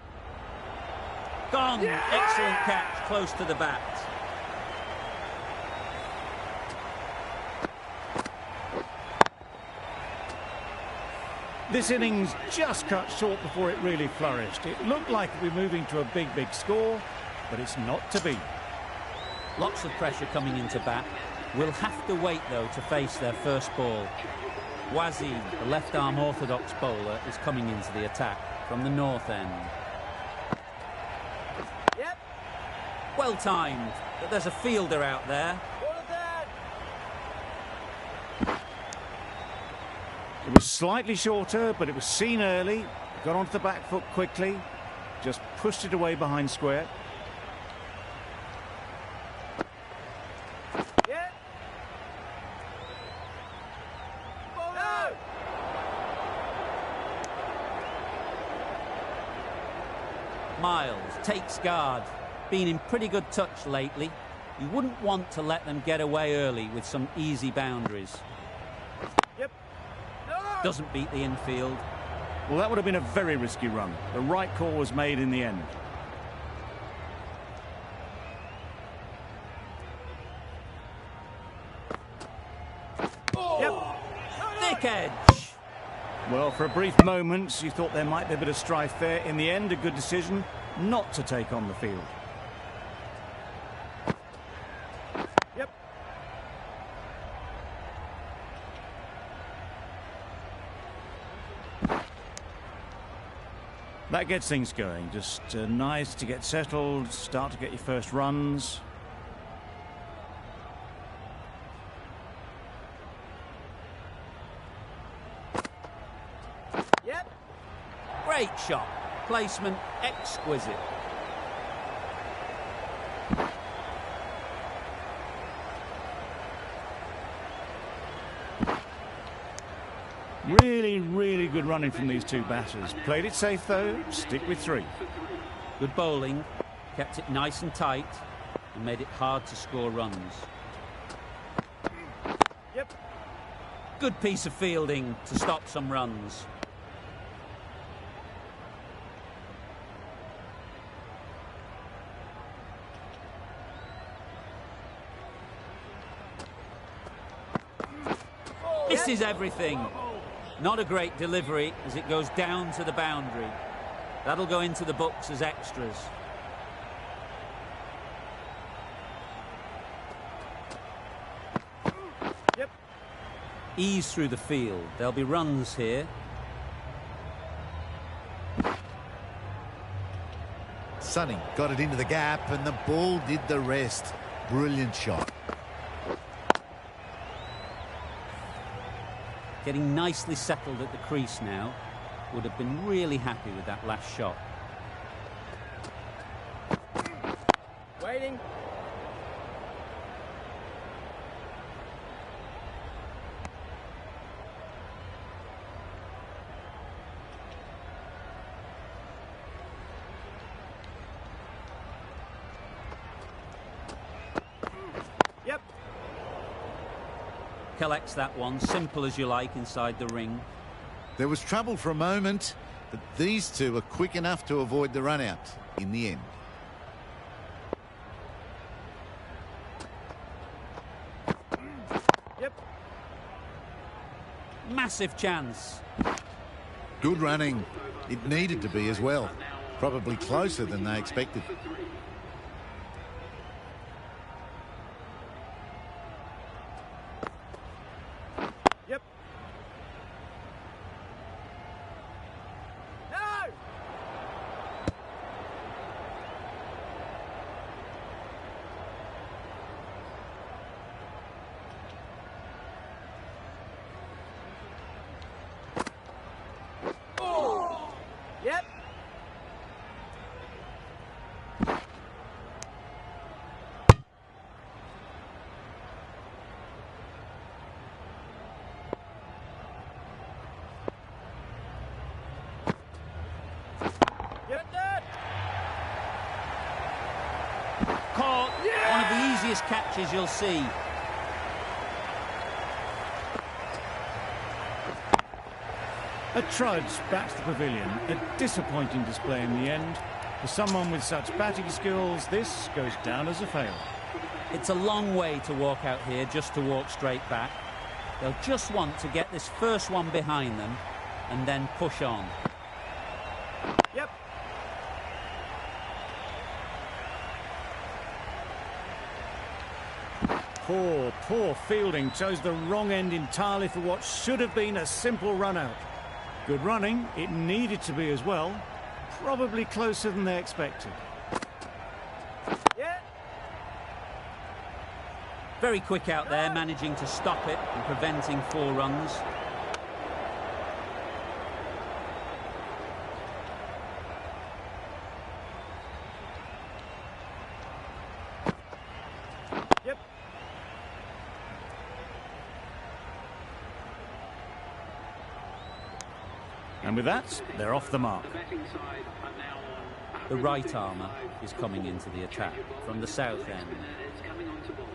Gone! Yeah! Excellent catch, close to the bat. This innings just cut short before it really flourished. It looked like it would be moving to a big, big score, but it's not to be. Lots of pressure coming into bat. Will have to wait, though, to face their first ball. Wazim, the left-arm orthodox bowler, is coming into the attack from the north end. Yep. Well timed, but there's a fielder out there. Well done. It was slightly shorter, but it was seen early. Got onto the back foot quickly. Just pushed it away behind square. Yep. No. Miles takes guard. Been in pretty good touch lately. You wouldn't want to let them get away early with some easy boundaries. Yep. No. Doesn't beat the infield. Well, that would have been a very risky run. The right call was made in the end. Yep. Thick edge. Well, for a brief moment, you thought there might be a bit of strife there. In the end, a good decision not to take on the field. Yep. That gets things going. Just nice to get settled, start to get your first runs. Yep. Great shot. Placement exquisite. Really, really good running from these two batters. Played it safe, though. Stick with 3. Good bowling. Kept it nice and tight and made it hard to score runs. Yep. Good piece of fielding to stop some runs. Misses everything. Not a great delivery as it goes down to the boundary. That'll go into the books as extras. Yep. Ease through the field. There'll be runs here. Sonny got it into the gap and the ball did the rest. Brilliant shot. Getting nicely settled at the crease now. Would have been really happy with that last shot. Waiting. Yep. Collects that one, simple as you like, inside the ring. There was trouble for a moment, but these two are quick enough to avoid the run out in the end. Yep. Massive chance. Good running. It needed to be as well. Probably closer than they expected. Yep. No. Yep. Yep. Dad. Caught. One of the easiest catches you'll see. A trudge back to the pavilion. A disappointing display in the end. For someone with such batting skills, this goes down as a fail. It's a long way to walk out here just to walk straight back. They'll just want to get this first one behind them and then push on. Yep. Poor fielding. Chose the wrong end entirely for what should have been a simple run out. Good running. It needed to be as well. Probably closer than they expected. Yeah. Very quick out there, managing to stop it and preventing 4 runs. Yep. And with that, they're off the mark. The batting side are now on The right armour is coming into the attack from the south end. It's coming on to ball.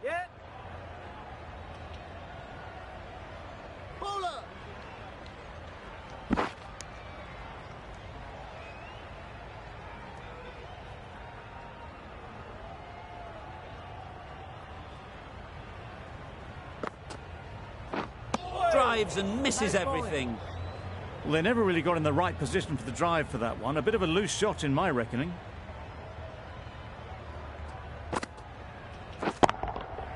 Yeah. Drives and misses everything. Well, they never really got in the right position for the drive for that one. A bit of a loose shot in my reckoning.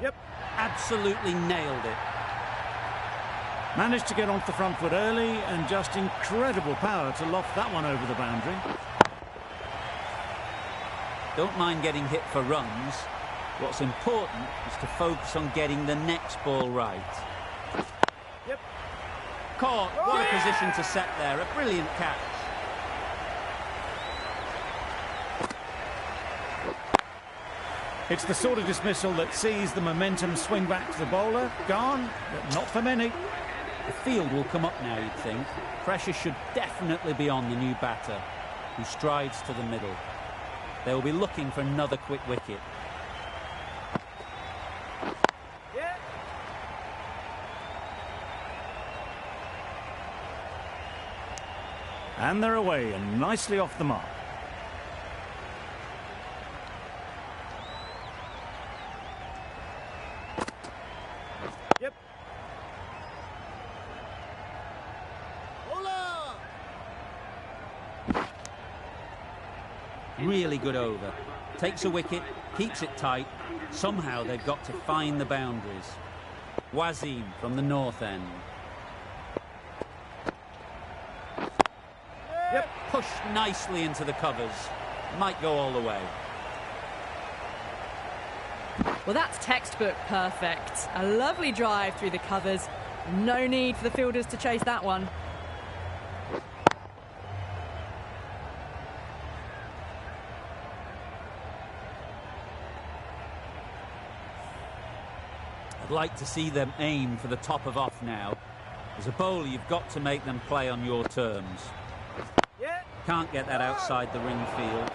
Yep. Absolutely nailed it. Managed to get onto the front foot early and just incredible power to loft that one over the boundary. Don't mind getting hit for runs. What's important is to focus on getting the next ball right. Yep. Caught. What a position to set there. A brilliant catch. It's the sort of dismissal that sees the momentum swing back to the bowler. Gone, but not for many. The field will come up now, you'd think. Pressure should definitely be on the new batter, who strides to the middle. They will be looking for another quick wicket. Yeah. And they're away and nicely off the mark. Yep. Really good over. Takes a wicket, keeps it tight. Somehow they've got to find the boundaries. Wasim from the north end. Yep. Pushed nicely into the covers. Might go all the way. Well, that's textbook perfect. A lovely drive through the covers. No need for the fielders to chase that one. I'd like to see them aim for the top of off now. As a bowler, you've got to make them play on your terms. Yeah. Can't get that outside the ring field.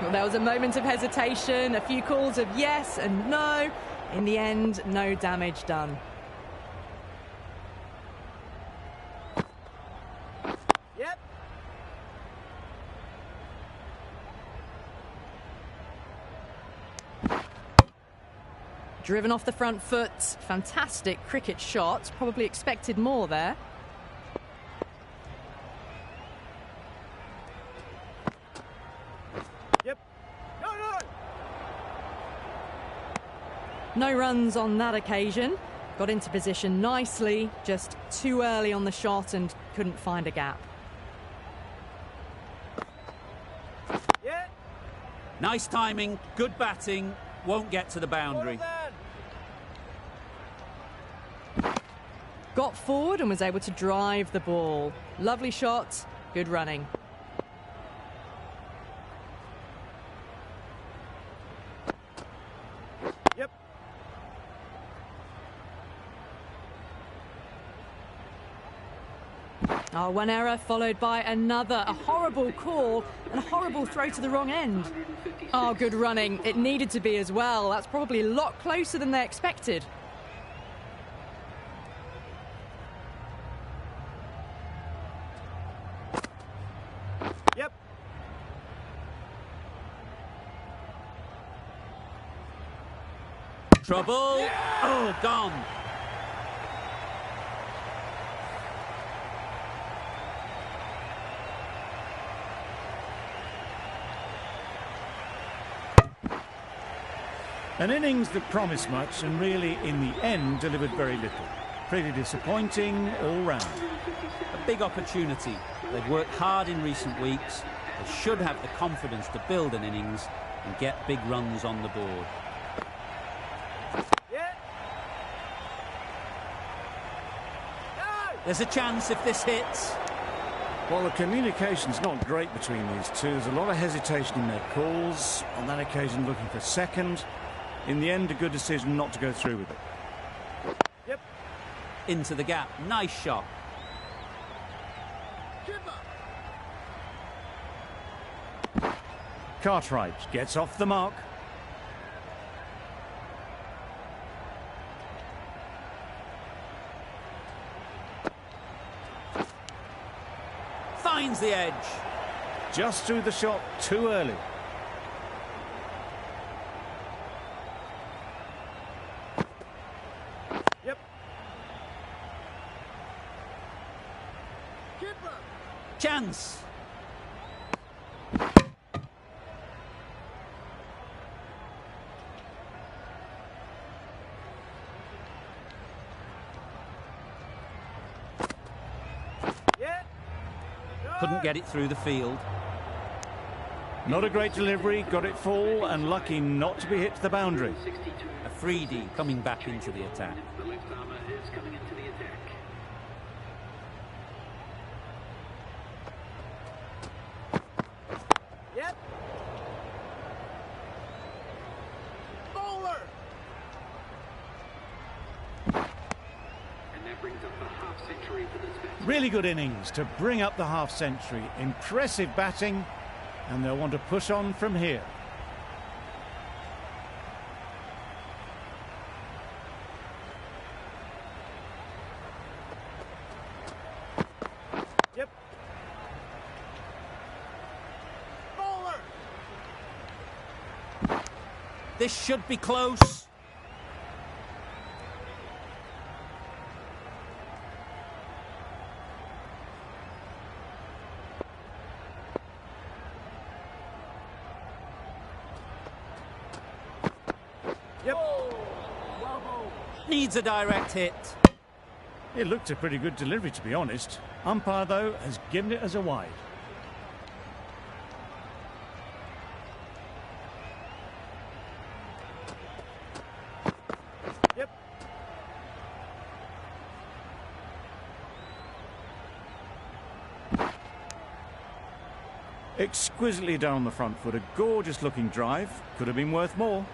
Well, there was a moment of hesitation, a few calls of yes and no. In the end, no damage done. Yep. Driven off the front foot. Fantastic cricket shot. Probably expected more there. Yep. No, no. No runs on that occasion. Got into position nicely, just too early on the shot and couldn't find a gap. Yeah. Nice timing, good batting, won't get to the boundary. Got forward and was able to drive the ball. Lovely shot, good running. Yep. Oh, one error followed by another. A horrible call and a horrible throw to the wrong end. Oh, good running. It needed to be as well. That's probably a lot closer than they expected. Yep. Trouble. Oh, gone. An innings that promised much and really, in the end, delivered very little. Pretty disappointing all round. A big opportunity. They've worked hard in recent weeks. They should have the confidence to build an innings and get big runs on the board. Yeah. No. There's a chance if this hits. Well, the communication's not great between these two. There's a lot of hesitation in their calls. On that occasion, looking for second. In the end, a good decision not to go through with it. Yep. Into the gap. Nice shot. Cartwright gets off the mark. Finds the edge. Just threw the shot too early. Yep. Chance. Yeah. Couldn't get it through the field. Not a great delivery, got it full and lucky not to be hit to the boundary. 62. A 3D coming back into the attack. The left armour is coming into the attack. Yep. Bowler. And that brings up the half century for this batsman. Really good innings to bring up the half century. Impressive batting, and they'll want to push on from here. Yep. Bowler. This should be close. Yep. Needs a direct hit. It looked a pretty good delivery, to be honest. Umpire, though, has given it as a wide. Yep. Exquisitely done on the front foot. A gorgeous looking drive. Could have been worth more.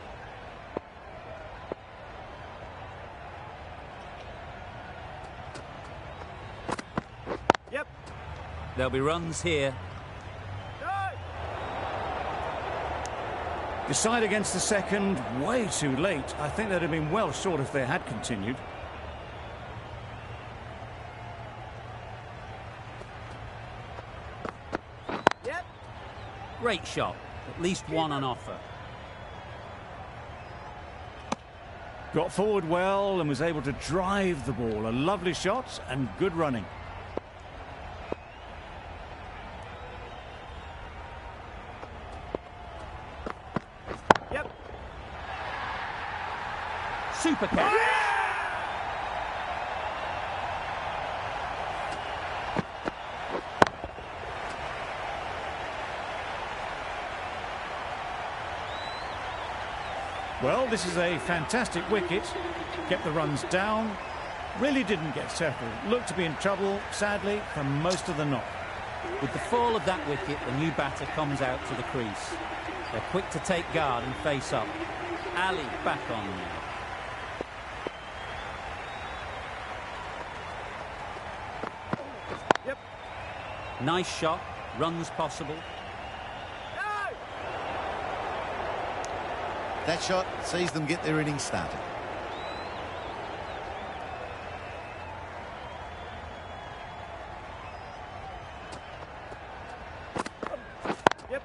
Yep. There'll be runs here. No. Decide against the second, way too late. I think they'd have been well short if they had continued. Yep. Great shot. At least one on offer. Got forward well and was able to drive the ball. A lovely shot and good running. Yep. Super catch. Well, this is a fantastic wicket. Kept the runs down. Really didn't get settled. Looked to be in trouble, sadly, for most of the knock. With the fall of that wicket, the new batter comes out to the crease. They're quick to take guard and face up. Ali back on now. Yep. Nice shot. Runs possible. No. That shot sees them get their innings started. Yep.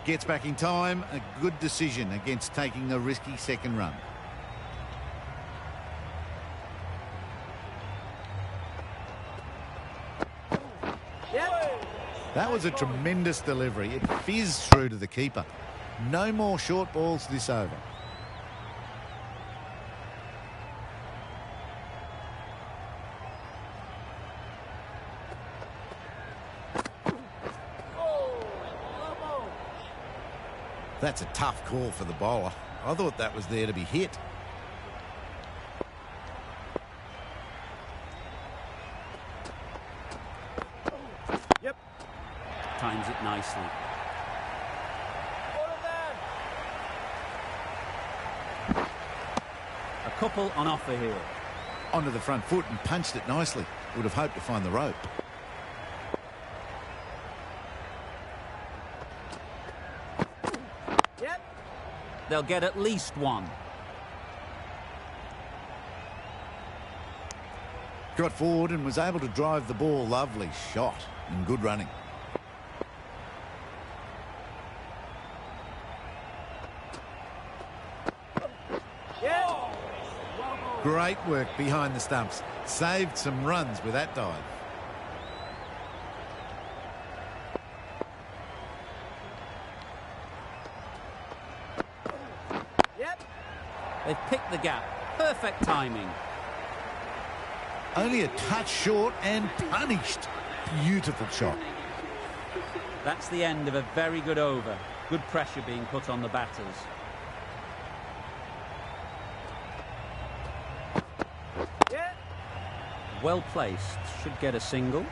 Gets back in time. A good decision against taking a risky second run. Yep. That was a tremendous delivery. It fizzed through to the keeper. No more short balls this over. That's a tough call for the bowler. I thought that was there to be hit. Yep. Times it nicely. A couple on offer here. Onto the front foot and punched it nicely. Would have hoped to find the rope. Yep. They'll get at least one. Got forward and was able to drive the ball. Lovely shot and good running. Yeah. Great work behind the stumps. Saved some runs with that dive. Yep. They've picked the gap. Perfect timing. Only a touch short and punished. Beautiful shot. That's the end of a very good over. Good pressure being put on the batters. Yeah. Well placed. Should get a single.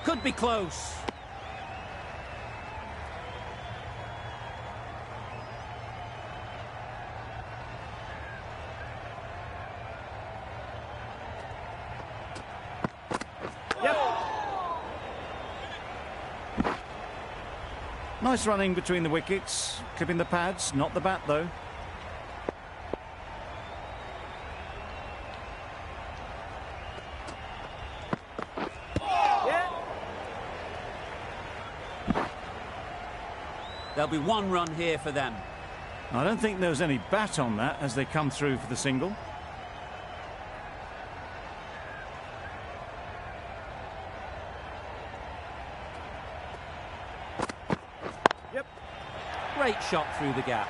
Could be close. Nice running between the wickets. Clipping the pads, not the bat though. Yeah. There'll be one run here for them. I don't think there was any bat on that as they come through for the single. Yep. Great shot through the gap.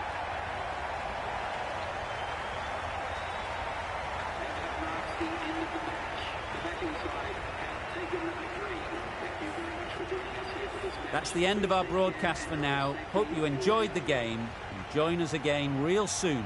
That's the end of the match. The batting side have taken a break. Thank you very much for joining us here for this match. That's the end of our broadcast for now. Hope you enjoyed the game. And join us again real soon